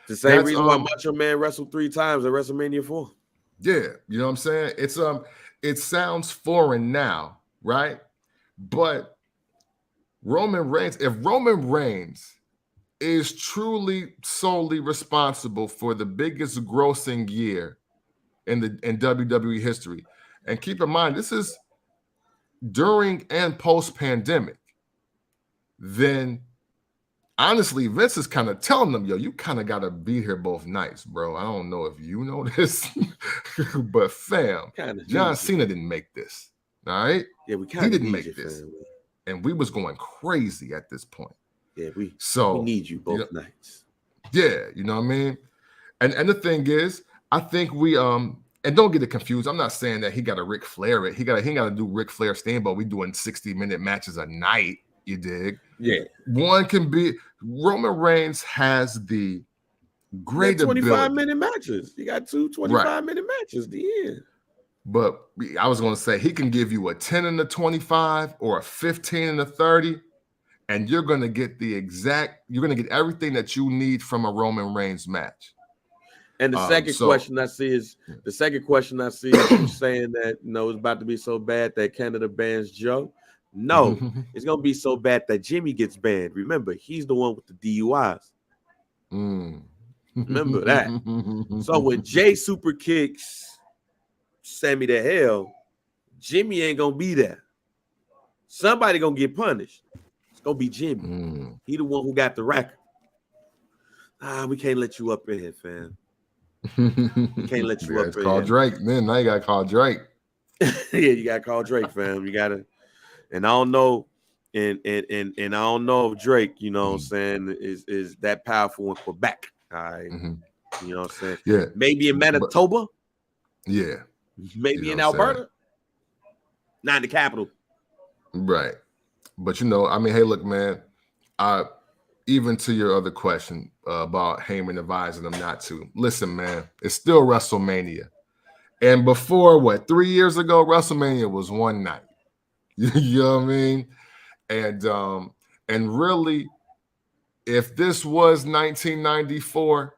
The same reason why Macho Man wrestled 3 times at WrestleMania 4. Yeah, you know what I'm saying? It's it sounds foreign now, right? But if Roman Reigns is truly solely responsible for the biggest grossing year in WWE history, and keep in mind this is during and post-pandemic, then honestly, Vince is kind of telling them, yo, you kind of got to be here both nights, bro. I don't know if you know this, but fam, John Cena didn't make this, all right? Yeah, he didn't make this. Fam. And we was going crazy at this point. Yeah, we need you both nights. Yeah, you know what I mean? And the thing is, I think we and don't get it confused. I'm not saying that he got to Ric Flair it. He got to do Ric Flair Steamboat. We doing 60-minute matches a night. You dig? Yeah. One can be Roman Reigns has the great 25-minute matches. You got 2 25-minute matches. The end. But I was going to say he can give you a 10 and a 25 or a 15 and a 30, and you're going to get everything that you need from a Roman Reigns match. And the second question I see is you saying that it's about to be so bad that Canada bans Joe. No, it's gonna be so bad that Jimmy gets banned. Remember, he's the one with the DUIs. Remember that. So when Jay super kicks Sami to hell, Jimmy ain't gonna be there. Somebody gonna get punished. It's gonna be Jimmy. He the one who got the record. We can't let you up in here, fam. We can't let you up in call here. Drake. Then now you gotta call Drake. Yeah, you gotta call Drake, fam. You gotta. And I don't know, and I don't know if Drake, what I'm saying, is that powerful in Quebec. All right. You know what I'm saying? Yeah. Maybe in Manitoba. Yeah. Maybe in Alberta. Not in the capital. Right. But hey, look, man, even to your other question about Heyman advising them not to. Listen, man, it's still WrestleMania. And before 3 years ago, WrestleMania was one night. You know what I mean? And And really, if this was 1994,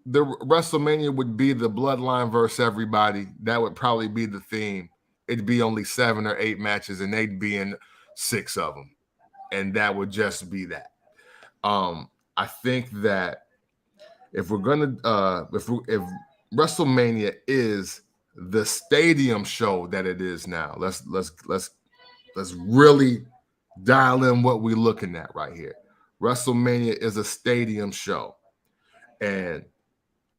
the WrestleMania would be the Bloodline versus everybody. That would probably be the theme. It'd be only 7 or 8 matches, and they'd be in 6 of them, and that would just be that. I think that if we're gonna, if WrestleMania is the stadium show that it is now, let's really dial in what we're looking at right here. WrestleMania is a stadium show, and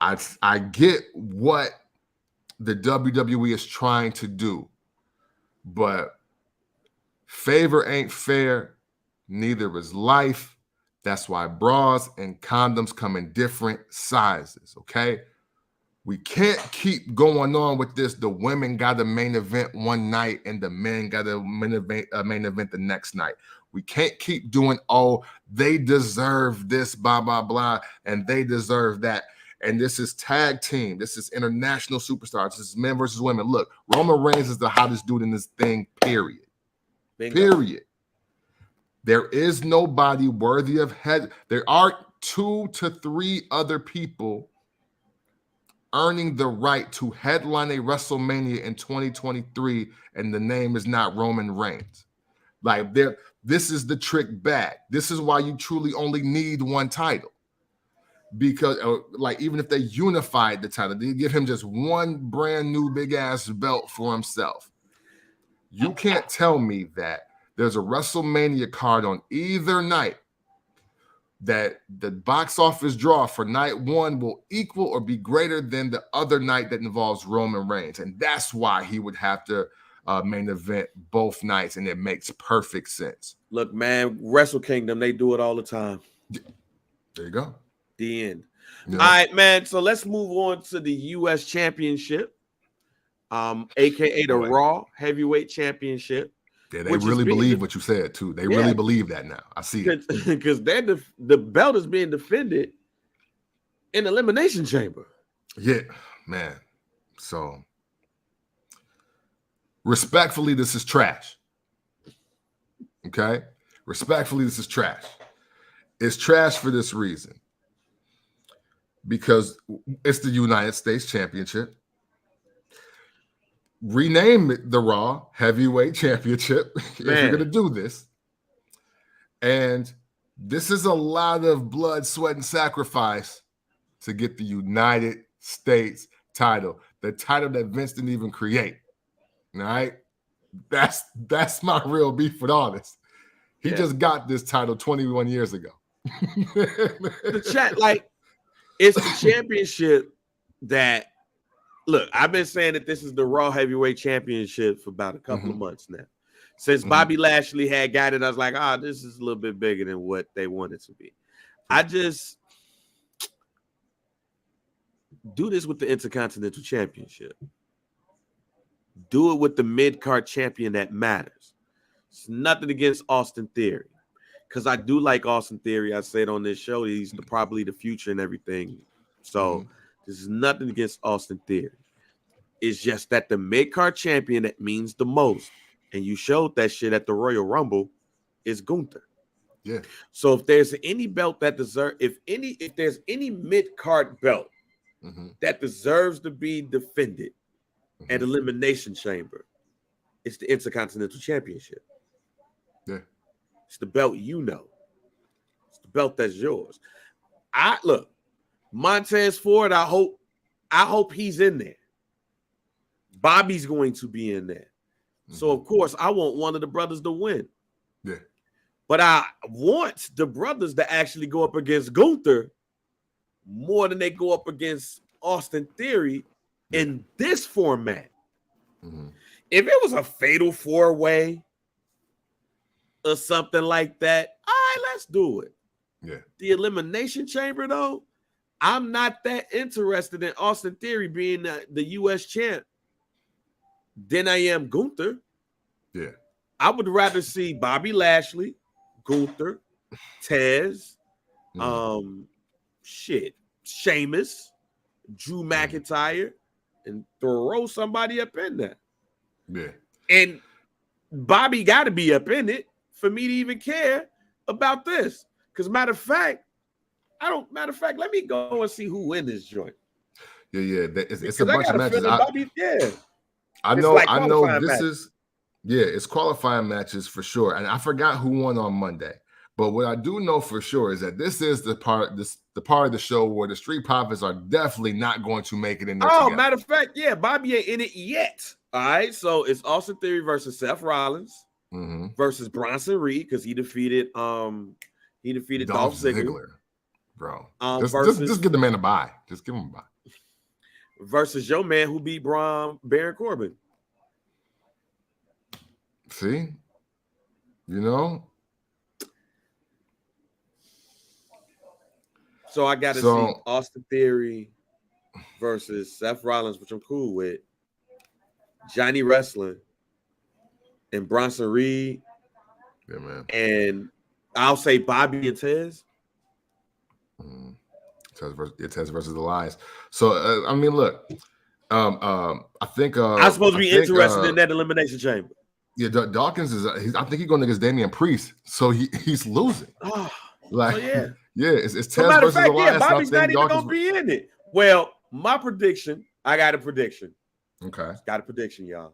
I get what the WWE is trying to do, but favor ain't fair, neither is life. That's why bras and condoms come in different sizes, okay? We can't keep going on with this. The women got a main event one night and the men got a main event the next night. We can't keep doing, oh, they deserve this, blah, blah, blah, and they deserve that. And this is tag team. This is international superstars. This is men versus women. Look, Roman Reigns is the hottest dude in this thing, period. Bingo. Period. There is nobody worthy of head. There are 2 to 3 other people earning the right to headline a WrestleMania in 2023, and the name is not Roman Reigns. Like, this is the trick bag. This is why you truly only need one title. Because, like, even if they unified the title, they give him just one brand new big ass belt for himself. You can't tell me that there's a WrestleMania card on either night that the box office draw for night 1 will equal or be greater than the other night that involves Roman Reigns. And that's why he would have to main event both nights, and it makes perfect sense. Look, man, Wrestle Kingdom, they do it all the time. There you go. The end. Yeah. All right, man. So let's move on to the U.S. Championship, aka the Raw Heavyweight Championship. Yeah, they really believe what you said too. They really believe that now. I see it because the belt is being defended in Elimination Chamber. Yeah, man. So respectfully, this is trash. Okay, respectfully, this is trash. It's trash for this reason. Because it's the United States Championship. Rename it the Raw Heavyweight Championship if you're going to do this. And this is a lot of blood, sweat, and sacrifice to get the United States title, the title that Vince didn't even create. All right? That's my real beef with all this. He just got this title 21 years ago. The chat, like, it's the championship that, look, I've been saying that this is the Raw Heavyweight Championship for about a couple of months now. Since Bobby Lashley had got it, I was like, this is a little bit bigger than what they want it to be. I just do this with the Intercontinental Championship. Do it with the mid-card champion that matters. It's nothing against Austin Theory, because I do like Austin Theory. I said on this show, he's probably the future and everything. So this is nothing against Austin Theory. It's just that the mid-card champion that means the most, and you showed that shit at the Royal Rumble, is Gunther. Yeah. So if there's any belt that deserves, if there's any mid-card belt that deserves to be defended at Elimination Chamber, it's the Intercontinental Championship. Yeah. It's the belt you know. It's the belt that's yours. Look, Montez Ford, I hope he's in there. Bobby's going to be in there. So, of course, I want one of the brothers to win. Yeah. But I want the brothers to actually go up against Gunther more than they go up against Austin Theory in this format. If it was a fatal 4-way or something like that, all right, let's do it. Yeah. The Elimination Chamber, though, I'm not that interested in Austin Theory being the U.S. champ than I am Gunther. Yeah. I would rather see Bobby Lashley, Gunther, Tez, Sheamus, Drew McIntyre, and throw somebody up in there. Yeah. And Bobby got to be up in it for me to even care, about this. Because matter of fact, let me go and see who win this joint. Yeah. It's a bunch of matches. I It's know. like I know. qualifying This matches. is. Yeah, it's qualifying matches for sure. And I forgot who won on Monday. But what I do know for sure is that this is the part of the show where the Street Profits are definitely not going to make it in there. Oh, together. matter of fact, yeah, Bobby ain't in it yet. All right, so it's Austin Theory versus Seth Rollins versus Bronson Reed because he defeated Dolph Ziggler, bro. Versus, just give the man a bye. Just give him a bye. Versus your man who beat Baron Corbin. See, you know. So I got to see Austin Theory versus Seth Rollins, which I'm cool with. Johnny Wrestling and Bronson Reed. Yeah, man. And I'll say Bobby and Tez. Tez versus Elias. So I mean, look. I think I'm supposed to be interested in that Elimination Chamber. Yeah, Dawkins is. I think he's going against Damian Priest, so he's losing. Oh, like, yeah. It's Tez matter versus of fact, Elias. Yeah, Bobby's not even going to be in it. Well, my prediction. I got a prediction. Okay, got a prediction, y'all.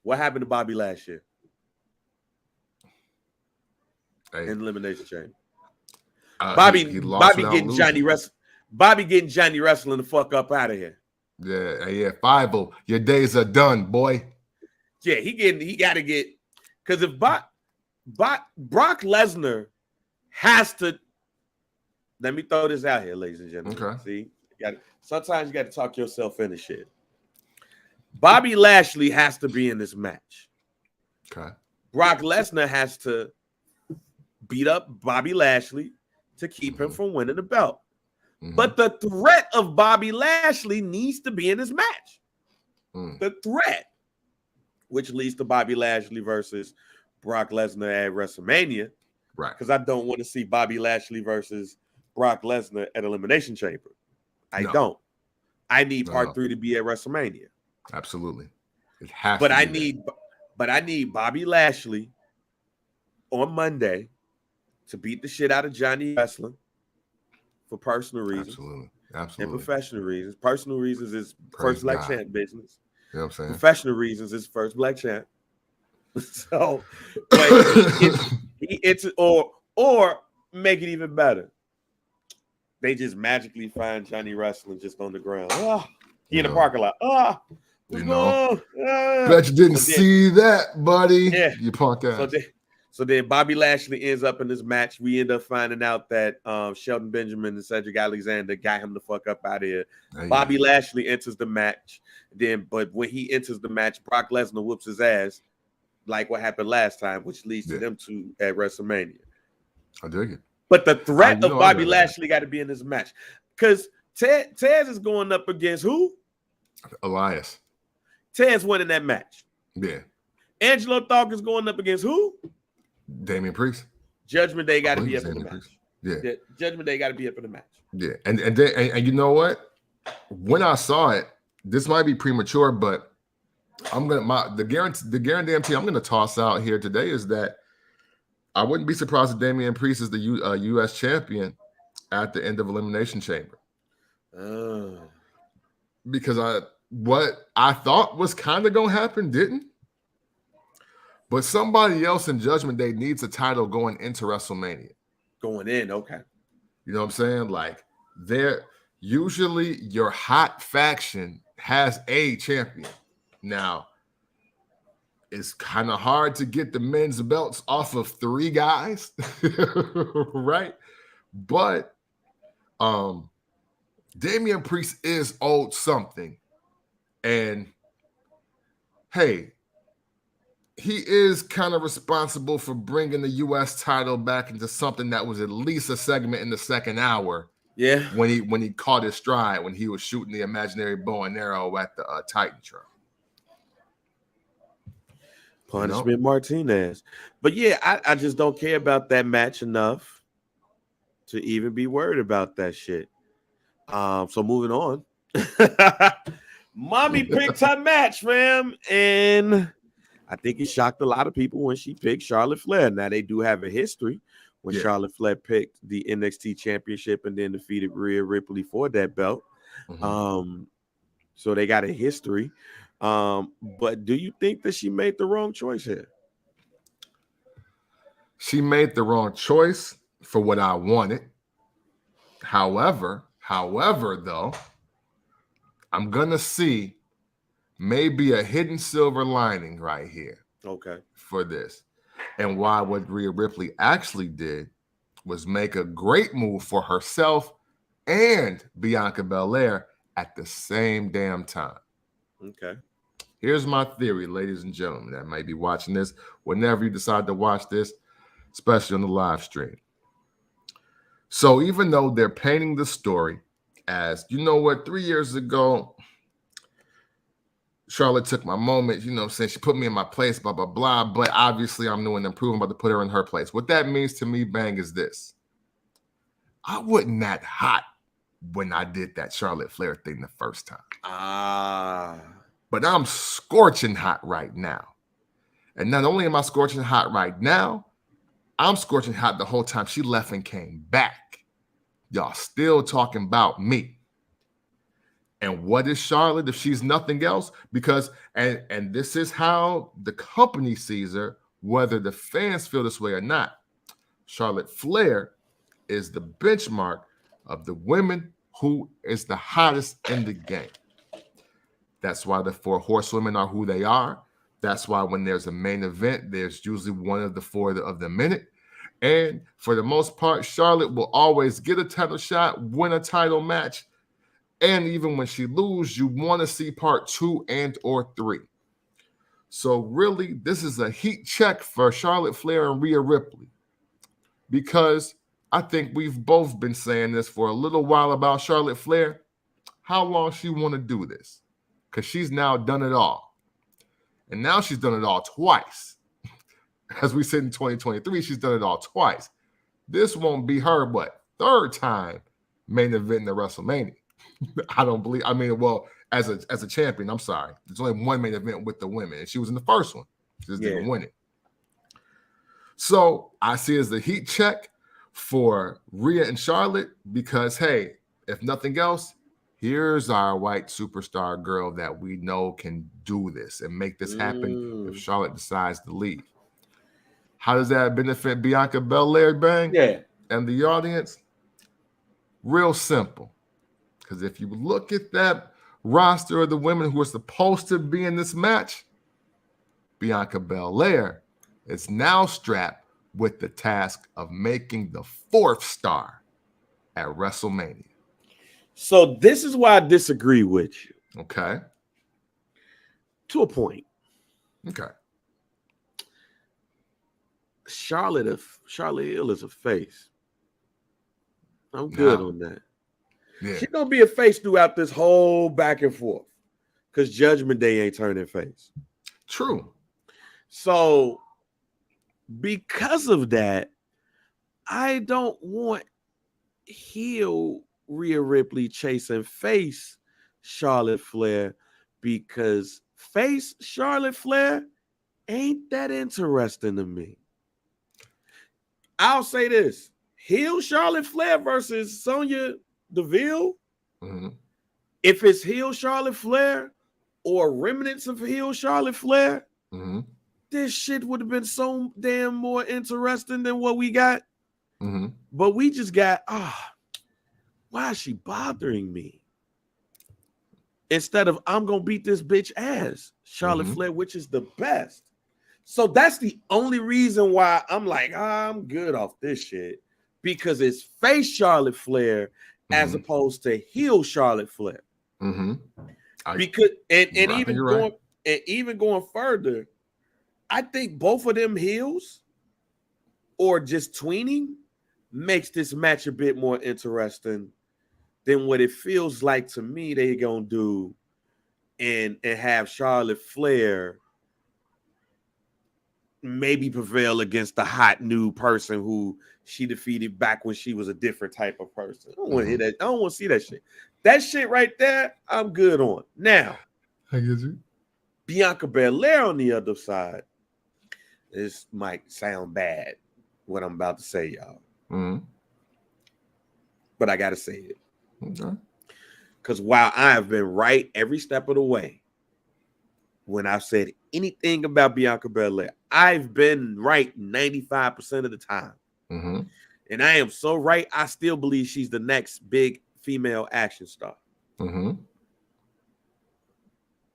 What happened to Bobby last year? In Elimination Chamber. Bobby getting Johnny Wrestling. Bobby getting Johnny Wrestling the fuck up out of here. Yeah. 5-0. Your days are done, boy. Yeah, he got to get, because if Brock Lesnar has to, let me throw this out here, ladies and gentlemen. Okay. See, sometimes you got to talk yourself into shit. Bobby Lashley has to be in this match. Okay. Brock Lesnar has to beat up Bobby Lashley to keep him from winning the belt. But the threat of Bobby Lashley needs to be in this match. The threat, which leads to Bobby Lashley versus Brock Lesnar at WrestleMania. Right. Because I don't want to see Bobby Lashley versus Brock Lesnar at Elimination Chamber. I don't. I need part 3 to be at WrestleMania. Absolutely. It has but to I be need there. But I need Bobby Lashley on Monday to beat the shit out of Johnny Wrestling for personal reasons. Absolutely. And professional reasons. Personal reasons is first black champ business. You know what I'm saying? Professional reasons is first black champ. So, but it's or make it even better. They just magically find Johnny Wrestling just on the ground. He in the parking lot. Bet you didn't see that, buddy. Yeah. You punk ass. So then Bobby Lashley ends up in this match. We end up finding out that Shelton Benjamin and Cedric Alexander got him the fuck up out of here. Bobby Lashley enters the match. But when he enters the match, Brock Lesnar whoops his ass, like what happened last time, which leads to them two at WrestleMania. I dig it. But the threat of Bobby Lashley got to be in this match. Because Tez is going up against who? Elias. Tez winning that match. Yeah. Angelo Dawkins going up against who? Damian Priest. Judgment Day got to be up in the match. Yeah. Judgment Day got to be up in the match. Yeah. And you know what? When I saw it, this might be premature, but I'm gonna the guarantee I'm gonna toss out here today is that I wouldn't be surprised if Damian Priest is the U.S. champion at the end of Elimination Chamber. Because what I thought was kind of gonna happen didn't. But somebody else in Judgment Day needs a title going into WrestleMania. Going in, okay. You know what I'm saying? Like, usually your hot faction has a champion. Now, it's kind of hard to get the men's belts off of 3 guys, right? But Damian Priest is owed something. And hey, he is kind of responsible for bringing the U.S. title back into something that was at least a segment in the second hour. Yeah. When he caught his stride, when he was shooting the imaginary bow and arrow at the Titantron. Punishment Martinez. But yeah, I just don't care about that match enough to even be worried about that shit. So moving on. Mommy picked her match, fam. And I think it shocked a lot of people when she picked Charlotte Flair. Now, they do have a history when Yeah. Charlotte Flair picked the NXT championship and then defeated Rhea Ripley for that belt. Mhm. So they got a history. But do you think that she made the wrong choice here? She made the wrong choice for what I wanted. However, though, I'm gonna see maybe a hidden silver lining right here Okay. for this. And why what Rhea Ripley actually did was make a great move for herself and Bianca Belair at the same damn time. Okay. Here's my theory, ladies and gentlemen, that may be watching this whenever you decide to watch this, especially on the live stream. So even though they're painting the story as, you know what, 3 years ago, Charlotte took my moment, you know what I'm saying? She put me in my place, blah, blah, blah. But obviously I'm new and improving, about to put her in her place. What that means to me, Bang, is this. I wasn't that hot when I did that Charlotte Flair thing the first time. But I'm scorching hot right now. And not only am I scorching hot right now, I'm scorching hot the whole time she left and came back. Y'all still talking about me. And what is Charlotte if she's nothing else? Because, and this is how the company sees her, whether the fans feel this way or not. Charlotte Flair is the benchmark of the women who is the hottest in the game. That's why the 4 horsewomen are who they are. That's why when there's a main event, there's usually one of the 4 of the minute. And for the most part, Charlotte will always get a title shot, win a title match. And even when she loses, you want to see part 2 and or 3. So really, this is a heat check for Charlotte Flair and Rhea Ripley. Because I think we've both been saying this for a little while about Charlotte Flair. How long she want to do this? Because she's now done it all. And now she's done it all twice. As we said in 2023, she's done it all twice. This won't be her, but 3rd time main event in the WrestleMania. I don't believe, I mean, well, as a champion, I'm sorry. There's only one main event with the women, and she was in the first one. She just didn't win it. So I see it as a heat check for Rhea and Charlotte because, hey, if nothing else, here's our white superstar girl that we know can do this and make this happen if Charlotte decides to leave. How does that benefit Bianca Belair, Bang? Yeah. And the audience? Real simple. Because if you look at that roster of the women who are supposed to be in this match, Bianca Belair is now strapped with the task of making the 4th star at WrestleMania. So this is why I disagree with you. Okay. To a point. Okay. Charlotte Hill is a face. I'm good on that. Yeah. She's gonna be a face throughout this whole back and forth. Because Judgment Day ain't turning face. True. So because of that, I don't want heel Rhea Ripley chasing face Charlotte Flair because face Charlotte Flair ain't that interesting to me. I'll say this: heel Charlotte Flair versus Sonya Deville. Mm-hmm. If it's heel Charlotte Flair or remnants of heel Charlotte Flair, this shit would have been so damn more interesting than what we got. But we just got, why is she bothering me? Instead of, I'm going to beat this bitch ass, Charlotte Flair, which is the best. So that's the only reason why I'm like, I'm good off this shit. Because it's face Charlotte Flair as opposed to heel Charlotte Flair. Because even going further, I think both of them heels or just tweening makes this match a bit more interesting than what it feels like to me they're gonna do and have Charlotte Flair maybe prevail against the hot new person who she defeated back when she was a different type of person. I don't want to hear that. I don't want to see that shit. That shit right there, I'm good on. Now, I get you. Bianca Belair on the other side, this might sound bad, what I'm about to say, y'all. Mm-hmm. But I gotta say it. Okay. Because while I have been right every step of the way, when I've said anything about Bianca Belair, I've been right 95% of the time. Mm-hmm. And I am so right, I still believe she's the next big female action star. Mm-hmm.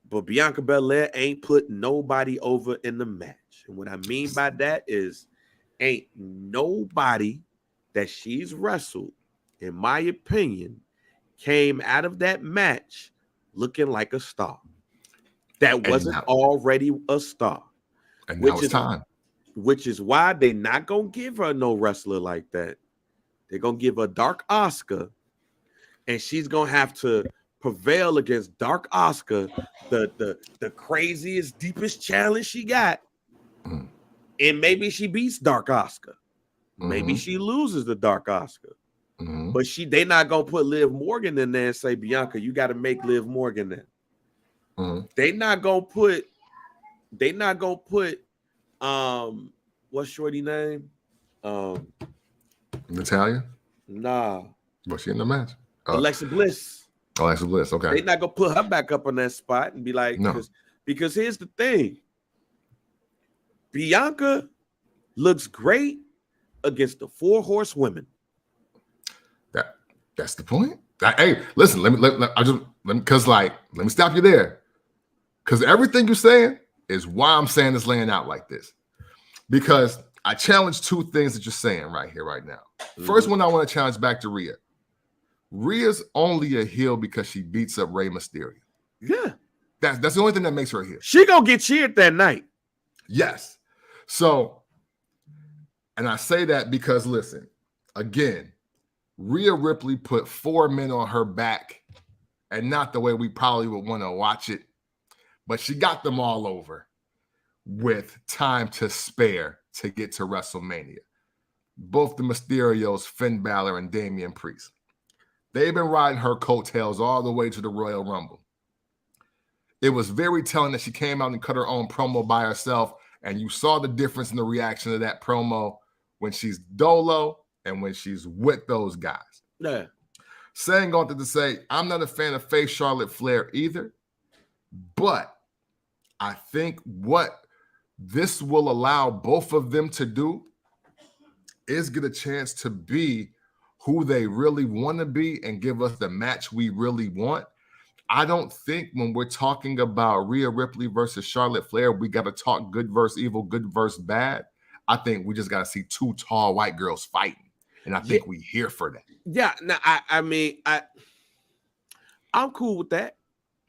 But Bianca Belair ain't put nobody over in the match. And what I mean by that is ain't nobody that she's wrestled, in my opinion, came out of that match looking like a star. That wasn't already a star. And now it's time. Which is why they're not gonna give her no wrestler like that. They're gonna give her Dark Asuka, and she's gonna have to prevail against Dark Asuka, the craziest, deepest challenge she got. Mm-hmm. And maybe she beats Dark Asuka. Maybe Mm-hmm. she loses the Dark Asuka. Mm-hmm. But they not gonna put Liv Morgan in there and say, Bianca, you got to make Liv Morgan there. Mm-hmm. They not gonna put what's Shorty name? Natalia? Nah. Was she in the match? Alexa Bliss. Alexa Bliss, okay. They not gonna put her back up on that spot and be like, no. Because here's the thing. Bianca looks great against the 4 horsewomen. That's the point. Hey, listen, let me stop you there. Because everything you're saying is why I'm saying this laying out like this. Because I challenge 2 things that you're saying right here, right now. Mm-hmm. First one I want to challenge back to Rhea. Rhea's only a heel because she beats up Rey Mysterio. Yeah. That's the only thing that makes her a heel. She gonna get cheered that night. Yes. So, and I say that because, listen, again, Rhea Ripley put 4 men on her back, and not the way we probably would want to watch it, but she got them all over with time to spare to get to WrestleMania. Both the Mysterios, Finn Balor and Damian Priest. They've been riding her coattails all the way to the Royal Rumble. It was very telling that she came out and cut her own promo by herself, and you saw the difference in the reaction of that promo when she's dolo and when she's with those guys. Yeah. Saying on to say, I'm not a fan of face Charlotte Flair either, but I think what this will allow both of them to do is get a chance to be who they really want to be and give us the match we really want. I don't think when we're talking about Rhea Ripley versus Charlotte Flair, we got to talk good versus evil, good versus bad. I think we just got to see 2 tall white girls fighting. And I think we here for that. Yeah. Now, I mean, I'm cool with that.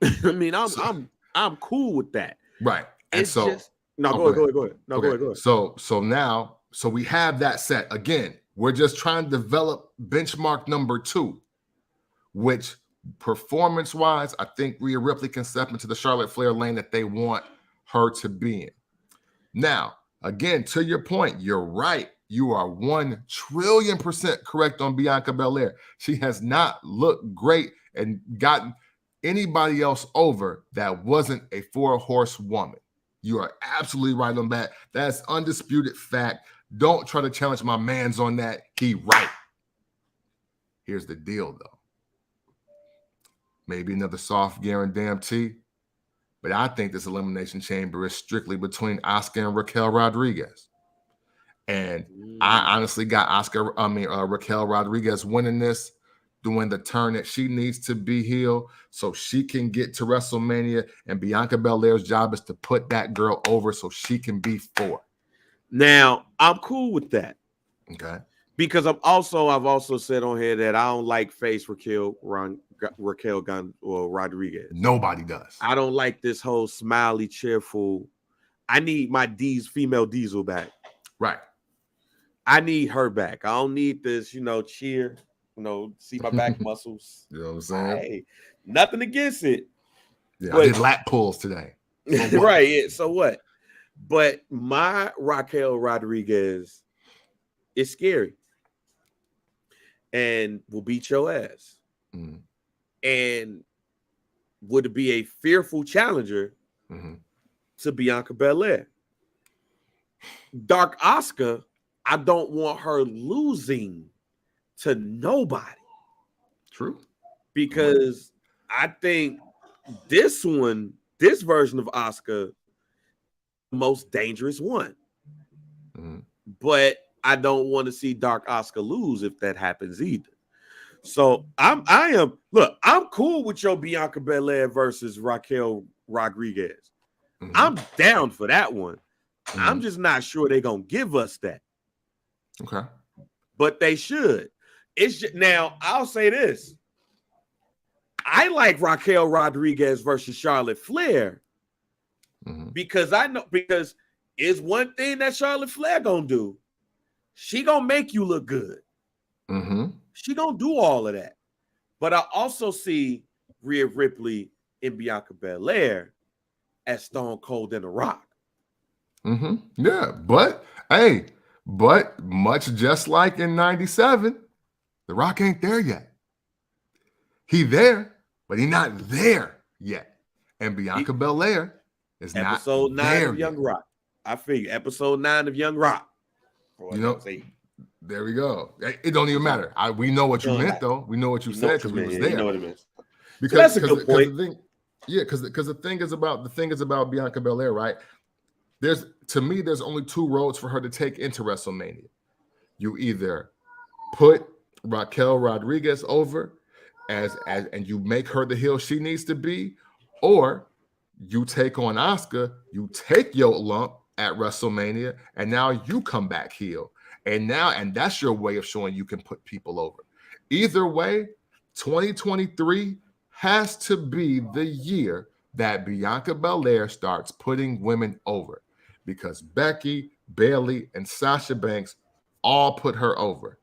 I mean, I'm cool with that. Right. And it's so just, no, go ahead. No, okay. go ahead. So we have that set. Again, we're just trying to develop benchmark number 2, which performance-wise, I think Rhea Ripley can step into the Charlotte Flair lane that they want her to be in. Now, again, to your point, you're right. You are 1 trillion% correct on Bianca Belair. She has not looked great and gotten anybody else over that wasn't a 4-horse woman. You are absolutely right on that. That's undisputed fact. Don't try to challenge my mans on that. He right. Here's the deal, though. Maybe another soft guarantee, but I think this Elimination Chamber is strictly between Asuka and Raquel Rodriguez. And I honestly got Raquel Rodriguez winning this, doing the turn that she needs to be heel so she can get to WrestleMania, and Bianca Belair's job is to put that girl over so she can be 4. Now, I'm cool with that. Okay. Because I've also said on here that I don't like face Raquel Rodriguez. Nobody does. I don't like this whole smiley, cheerful. I need my female Diesel back. Right. I need her back. I don't need this, cheer, see my back muscles. You know what I'm saying? Hey, nothing against it. Yeah, I did lat pulls today. So right. Yeah, so what? But my Raquel Rodriguez is scary and will beat your ass. Mm-hmm. And would be a fearful challenger to Bianca Belair. Dark Asuka I don't want her losing to nobody. True. Because I think this version of Asuka, the most dangerous one. Mm-hmm. But I don't want to see Dark Asuka lose if that happens either. So I'm cool with your Bianca Belair versus Raquel Rodriguez. Mm-hmm. I'm down for that one. Mm-hmm. I'm just not sure they're gonna give us that. Okay. But they should. It's just, now I'll say this. I like Raquel Rodriguez versus Charlotte Flair because it's one thing that Charlotte Flair gonna do. She gonna make you look good. Mm-hmm. She gonna do all of that. But I also see Rhea Ripley and Bianca Belair as Stone Cold and The Rock. Mm-hmm. Yeah, but much just like in '97, The Rock ain't there yet. He there, but he not there yet. And Bianca Belair is not episode 9 there of Young yet. Rock. I figure episode 9 of Young Rock. There we go. It don't even matter. We know what you meant, though. We know what you said because we was there. You know what it means. Because that's a good point. Because the thing is about Bianca Belair, right? There's only two roads for her to take into WrestleMania. You either put Raquel Rodriguez over and you make her the heel she needs to be, or you take on Asuka, you take your lump at WrestleMania, and now you come back heel. And that's your way of showing you can put people over. Either way, 2023 has to be the year that Bianca Belair starts putting women over, because Becky, Bayley, and Sasha Banks all put her over.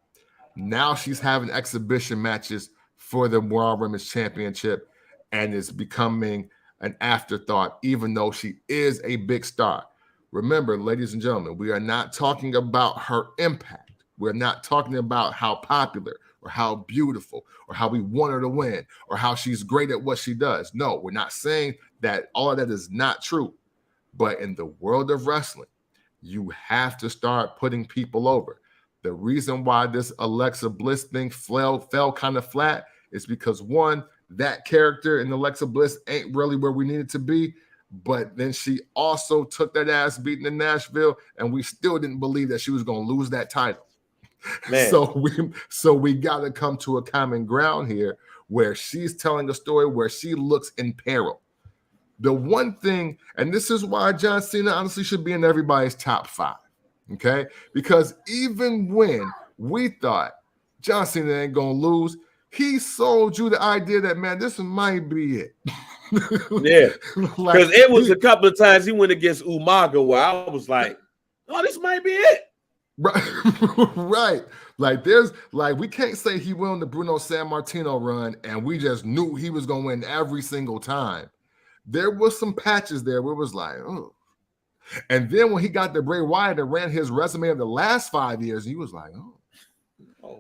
Now she's having exhibition matches for the World Women's Championship and is becoming an afterthought, even though she is a big star. Remember, ladies and gentlemen, we are not talking about her impact. We're not talking about how popular or how beautiful or how we want her to win or how she's great at what she does. No, we're not saying that all of that is not true. But in the world of wrestling, you have to start putting people over. The reason why this Alexa Bliss thing fell kind of flat is because, one, that character in Alexa Bliss ain't really where we need it to be. But then she also took that ass beating in Nashville, and we still didn't believe that she was going to lose that title. Man. So we got to come to a common ground here where she's telling a story where she looks in peril. The one thing, and this is why John Cena honestly should be in everybody's top 5, okay? Because even when we thought John Cena ain't going to lose, he sold you the idea that, man, this might be it. Yeah, because it was a couple of times he went against Umaga where I was like, oh, this might be it. Right. We can't say he won the Bruno Sammartino run and we just knew he was going to win every single time. There was some patches there where it was like, oh. And then when he got the Bray Wyatt and ran his resume of the last 5 years, he was like, oh.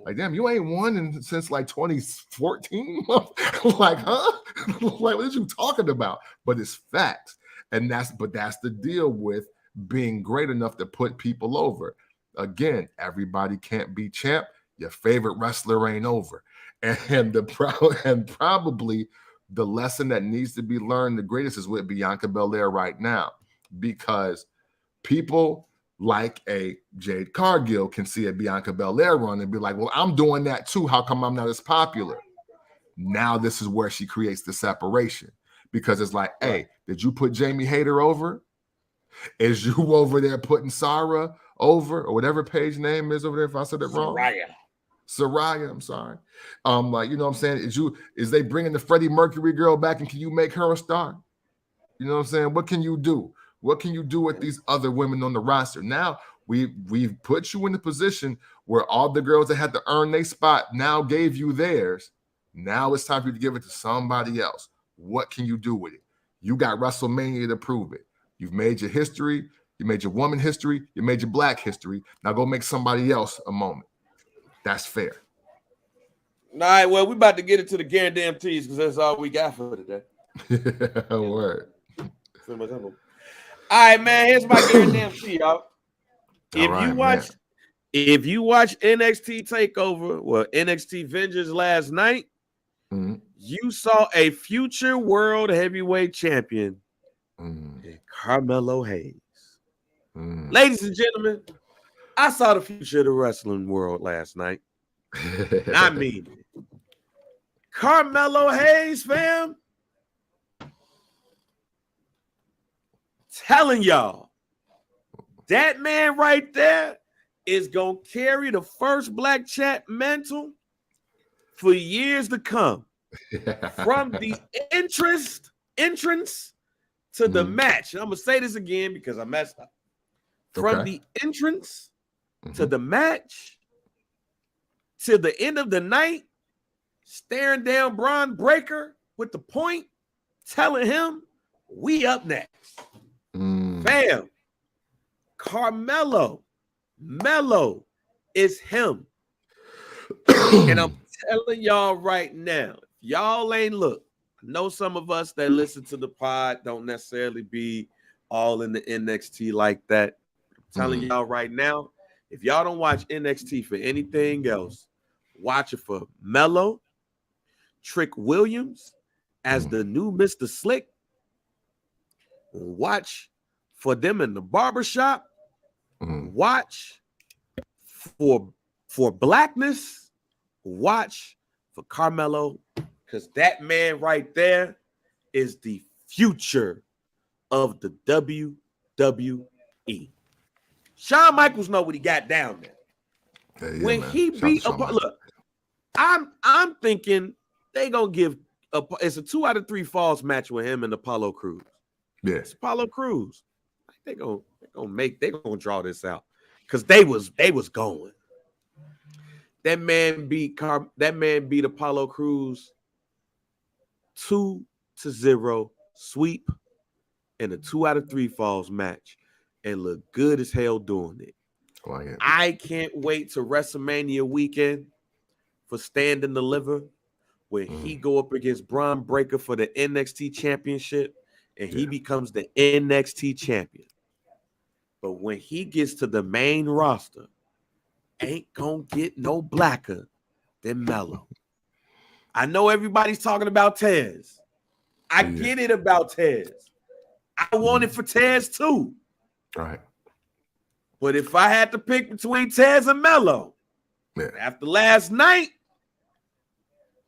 Like, damn, you ain't won since like 2014? Like, huh? Like, what are you talking about? But it's facts. And that's the deal with being great enough to put people over. Again, everybody can't be champ. Your favorite wrestler ain't over. And probably the lesson that needs to be learned the greatest is with Bianca Belair right now, because people like a Jade Cargill can see a Bianca Belair run and be like, well, I'm doing that too. How come I'm not as popular? Now this is where she creates the separation, because it's like, hey, did you put Jamie Hayter over? Is you over there putting Sarah over, or whatever Paige name is over there, if I said it wrong? Saraya, I'm sorry. Like, you know what I'm saying? Is they bringing the Freddie Mercury girl back, and can you make her a star? You know what I'm saying? What can you do? What can you do with these other women on the roster? Now we've put you in the position where all the girls that had to earn their spot now gave you theirs. Now it's time for you to give it to somebody else. What can you do with it? You got WrestleMania to prove it. You've made your history. You made your woman history. You made your black history. Now go make somebody else a moment. That's fair. All right, well, we're about to get into the guaranteed teas because that's all we got for today. Word. All right, man, here's my guaranteed tea, y'all. If you watch If you watch NXT Takeover, well, NXT Vengeance last night, you saw a future world heavyweight champion, Carmelo Hayes. Ladies and gentlemen, I saw the future of the wrestling world last night. And I mean it. Carmelo Hayes, fam. Telling y'all, that man right there is going to carry the first black chat mantle for years to come. From the entrance to the match. And I'm going to say this again because I messed up. From the entrance to the match to the end of the night, staring down Braun Breaker with the point, telling him, we up next. Fam, Carmelo, Mello is him. And I'm telling y'all right now, if y'all ain't look, I know some of us that listen to the pod don't necessarily be all in the NXT like that. I'm telling y'all right now, if y'all don't watch NXT for anything else, watch it for Mello, Trick Williams as the new Mr. Slick. Watch for them in the barbershop. Watch for Blackness. Watch for Carmelo, because that man right there is the future of the WWE. Shawn Michaels know what he got down there. Yeah, when man. He beat look, I'm thinking they gonna give it's a 2 out of 3 falls match with him and Apollo Crews. Yeah, it's Apollo Crews. They gonna draw this out because they was going. That man beat Apollo Crews 2-0 sweep in a 2 out of 3 falls match and look good as hell doing it. Oh, yeah. I can't wait to WrestleMania weekend for Stand and Deliver when he go up against Braun Breaker for the NXT championship and he becomes the NXT champion. But when he gets to the main roster, ain't gonna get no blacker than Mello. I know everybody's talking about Tez. I get it about Tez. I want it for Tez too. Right. But if I had to pick between Tez and Mello, after last night,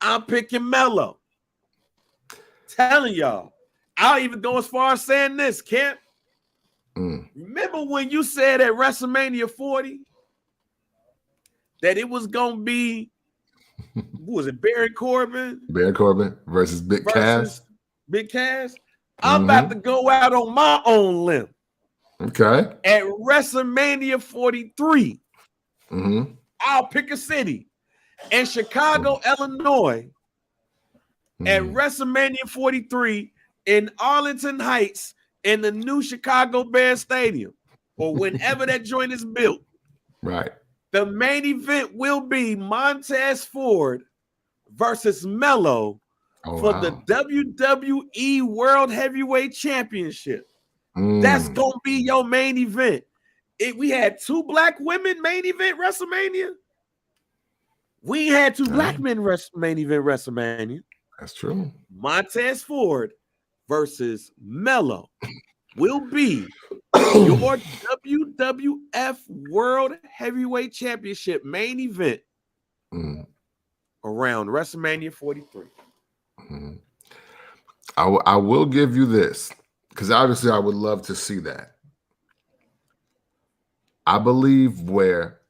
I'm picking Mello. Telling y'all, I'll even go as far as saying this, Kemp. Remember when you said at WrestleMania 40 that it was going to be, who was it, Baron Corbin? Baron Corbin versus Big Cass. Big Cass. I'm about to go out on my own limb. Okay. At WrestleMania 43, I'll pick a city. In Chicago, Illinois, at WrestleMania 43 in Arlington Heights in the new Chicago Bears Stadium, or whenever that joint is built. Right. The main event will be Montez Ford versus Mello for the WWE World Heavyweight Championship. That's going to be your main event. We had 2 black women main event WrestleMania. We had 2 black men main event WrestleMania. That's true. Montez Ford versus Mello will be your WWF World Heavyweight Championship main event around WrestleMania 43. I will give you this, because obviously I would love to see that. I believe where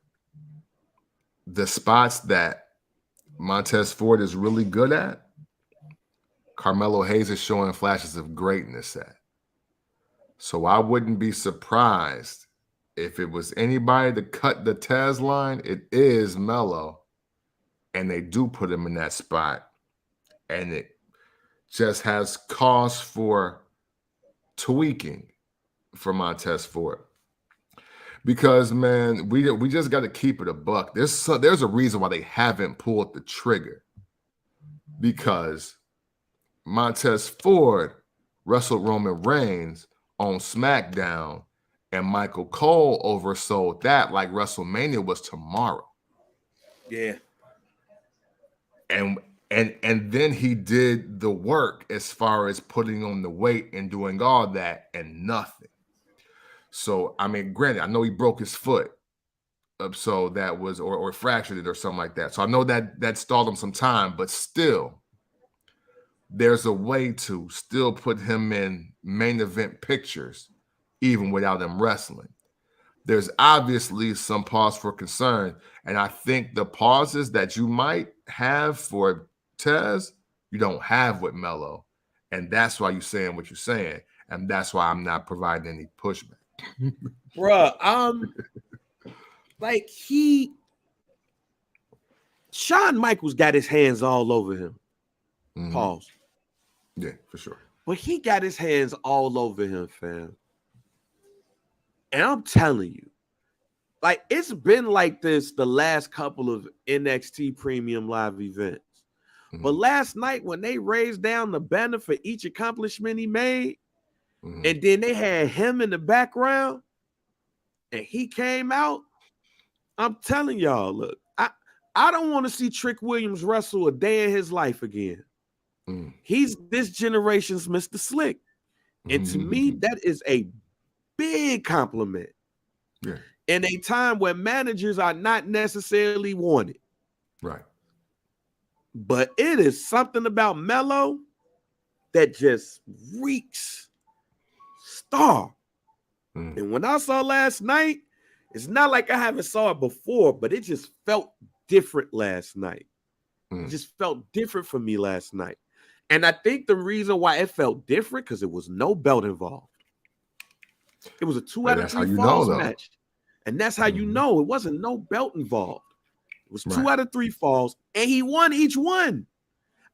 the spots that Montez Ford is really good at, Carmelo Hayes is showing flashes of greatness at. So I wouldn't be surprised if it was anybody to cut the Tez line, it is Mello. And they do put him in that spot. And it just has cause for tweaking for Montez Ford. Because, man, we just got to keep it a buck. There's a reason why they haven't pulled the trigger. Because Montez Ford wrestled Roman Reigns on SmackDown and Michael Cole oversold that like WrestleMania was tomorrow. Yeah. And then he did the work as far as putting on the weight and doing all that and nothing. So, I mean, granted, I know he broke his foot. So that was, or fractured it or something like that. So I know that stalled him some time, but still, there's a way to still put him in main event pictures, even without him wrestling. There's obviously some pause for concern. And I think the pauses that you might have for Tez, you don't have with Melo. And that's why you're saying what you're saying. And that's why I'm not providing any pushback. Bruh, like Shawn Michaels got his hands all over him. Mm-hmm. Pause. Yeah, for sure. But he got his hands all over him, fam. And I'm telling you, like, it's been like this the last couple of NXT Premium Live events. Mm-hmm. But last night, when they raised down the banner for each accomplishment he made, mm-hmm. and then they had him in the background, and he came out, I'm telling y'all, look, I don't want to see Trick Williams wrestle a day in his life again. Mm. He's this generation's Mr. Slick. And to me, that is a big compliment. Yeah. In a time where managers are not necessarily wanted. Right. But it is something about Melo that just reeks star. Mm. And when I saw last night, it's not like I haven't saw it before, but it just felt different last night. Mm. It just felt different for me last night. And I think the reason why it felt different, because it was no belt involved. It was a 2 out of 3 falls match. And that's how you know it wasn't no belt involved. It was 2 out of 3 falls, and he won each one.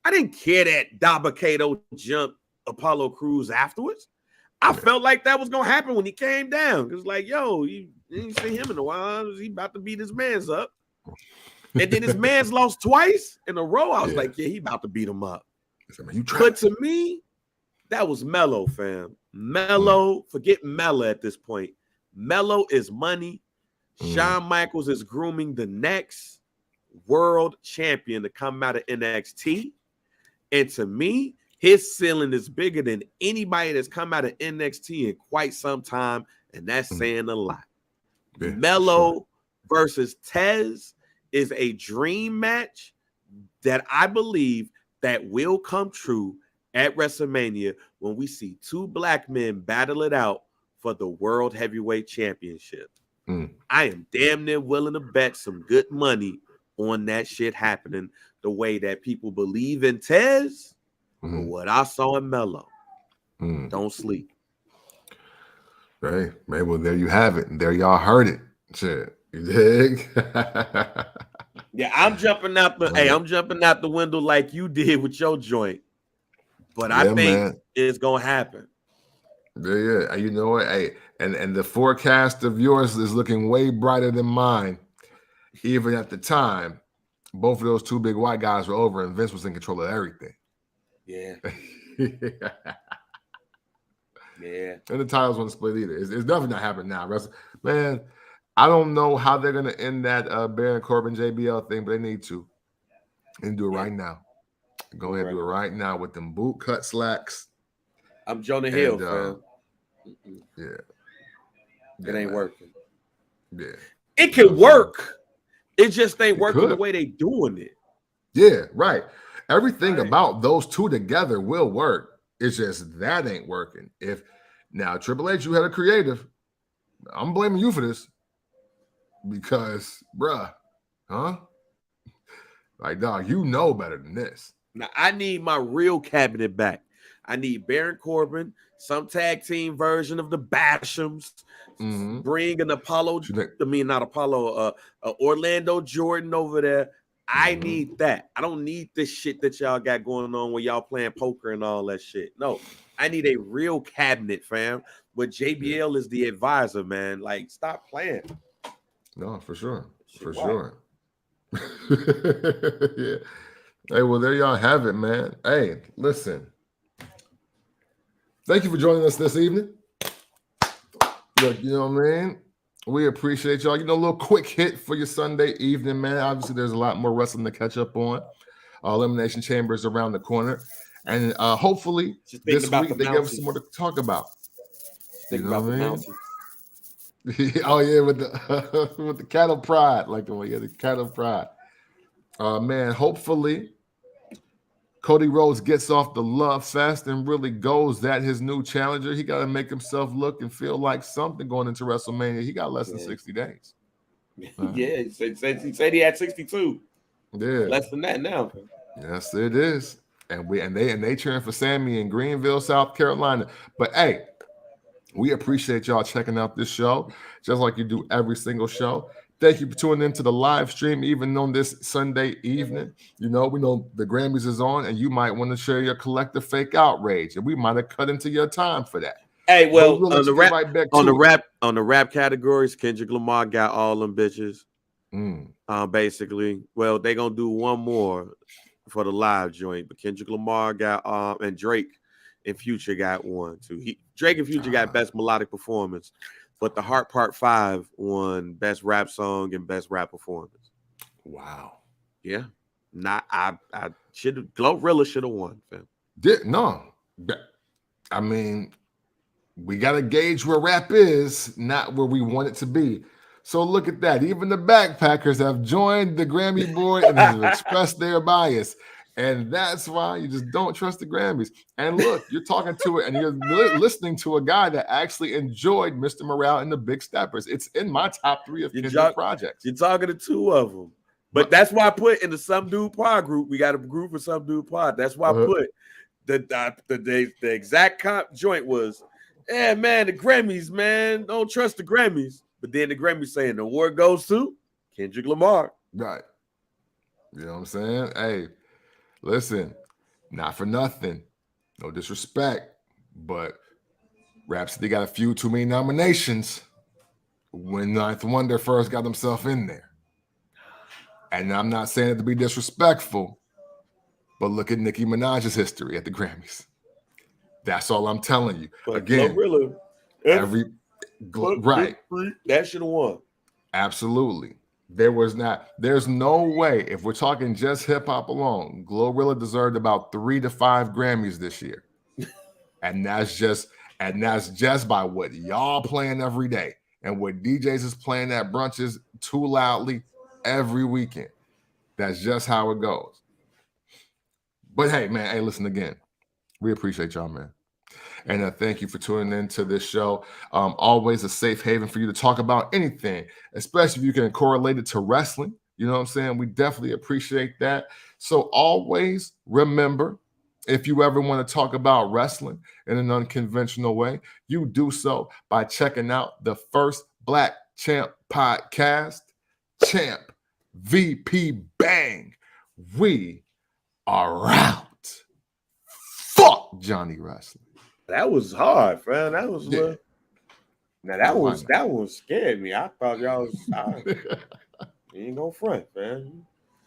I didn't care that Dabba-Kato jumped Apollo Crews afterwards. I felt like that was going to happen when he came down. It was like, yo, you didn't see him in a while. He about to beat his man's up. And then his man's lost twice in a row. I was like, yeah, he about to beat him up. But to me, that was Melo, fam. Melo, forget Melo at this point. Melo is money. Shawn Michaels is grooming the next world champion to come out of NXT. And to me, his ceiling is bigger than anybody that's come out of NXT in quite some time. And that's saying a lot. Yeah, Melo versus Tez is a dream match that I believe that will come true at WrestleMania when we see 2 black men battle it out for the World Heavyweight Championship. I am damn near willing to bet some good money on that shit happening the way that people believe in Tez or what I saw in Melo. Don't sleep. Right. Maybe well, there you have it. There y'all heard it. Shit. You dig? Yeah, I'm jumping out the window like you did with your joint. But I think it's gonna happen. Yeah. You know what? Hey, and the forecast of yours is looking way brighter than mine. Even at the time, both of those 2 big white guys were over, and Vince was in control of everything. Yeah. Yeah. And the titles won't split either. It's definitely not happening now. Man, I don't know how they're gonna end that Baron Corbin JBL thing, but they need to. And do it right now. Go ahead and do it right now with them boot cut slacks. I'm Jonah Hill, fam. Yeah. It ain't working. Yeah. It can work. It just ain't working the way they doing it. Yeah, right. Everything about those 2 together will work. It's just that ain't working. If now Triple H, you had a creative. I'm blaming you for this. Because, bruh, like, dog, you know better than this. Now, I need my real cabinet back. I need Baron Corbin, some tag team version of the Bashams, bring an Orlando Jordan over there. I need that. I don't need this shit that y'all got going on where y'all playing poker and all that shit. No, I need a real cabinet, fam, where JBL is the advisor, man. Like, stop playing. No, for sure. For sure. Yeah. Hey, well, there y'all have it, man. Hey, listen. Thank you for joining us this evening. Look, you know what I mean? We appreciate y'all. You know, a little quick hit for your Sunday evening, man. Obviously, there's a lot more wrestling to catch up on. Elimination Chamber is around the corner. And hopefully Just thinking this about week the they give us mountains. some more to talk about. Think You know about what the I mean? mountains. Oh yeah, with the with the cattle pride, like the way the cattle pride. Man, hopefully Cody Rhodes gets off the love fest and really goes at his new challenger. He got to make himself look and feel like something going into WrestleMania. He got less than 60 days. Yeah, he said he had 62. Yeah, Less than that now. yes, it is. And they cheering for Sammy in Greenville, South Carolina. But hey, we appreciate y'all checking out this show, just like you do every single show. Thank you for tuning into the live stream, even on this Sunday evening. You know, we know the Grammys is on, and you might want to share your collective fake outrage, and we might have cut into your time for that. Hey, well, we'll on the get rap, right back on to the it. rap, on the rap categories, Kendrick Lamar got all them bitches. Basically, well, they gonna do one more for the live joint, but Kendrick Lamar got and Drake and Future got one too. Drake and Future got best melodic performance, but the Heart Part 5 won best rap song and best rap performance. Wow. Yeah. I should have Glorilla should have won, fam. No. I mean, we gotta gauge where rap is, not where we want it to be. So look at that. Even the Backpackers have joined the Grammy board and have expressed their bias. And that's why you just don't trust the Grammys. And look, you're talking to it and you're listening to a guy that actually enjoyed Mr. Morale and the Big Steppers. It's in my top 3 of Kendrick projects. You're talking to 2 of them. But that's why I put in the Some Dude Pod group. We got a group for Some Dude Pod. That's why I put the exact comp joint was, yeah, man, the Grammys, man. Don't trust the Grammys. But then the Grammys saying the award goes to Kendrick Lamar. Right. You know what I'm saying? Hey, listen, not for nothing. No disrespect. But Rhapsody got a few too many nominations when Ninth Wonder first got himself in there. And I'm not saying it to be disrespectful, but look at Nicki Minaj's history at the Grammys. That's all I'm telling you. But again, Glorilla, right. That should have won. Absolutely. There's no way, if we're talking just hip-hop alone, Glorilla deserved about 3 to 5 Grammys this year. and that's just by what y'all playing every day and what DJs is playing at brunches too loudly every weekend. That's just how it goes. But hey, man, hey, listen again. We appreciate y'all, man. And thank you for tuning into this show. Always a safe haven for you to talk about anything, especially if you can correlate it to wrestling. You know what I'm saying? We definitely appreciate that. So always remember, if you ever want to talk about wrestling in an unconventional way, you do so by checking out the First Black Champ podcast. Champ VP Bang. We are out. Fuck Johnny Wrestling. That was hard, man. That was now that one scared me. I thought y'all was you ain't gonna front, man.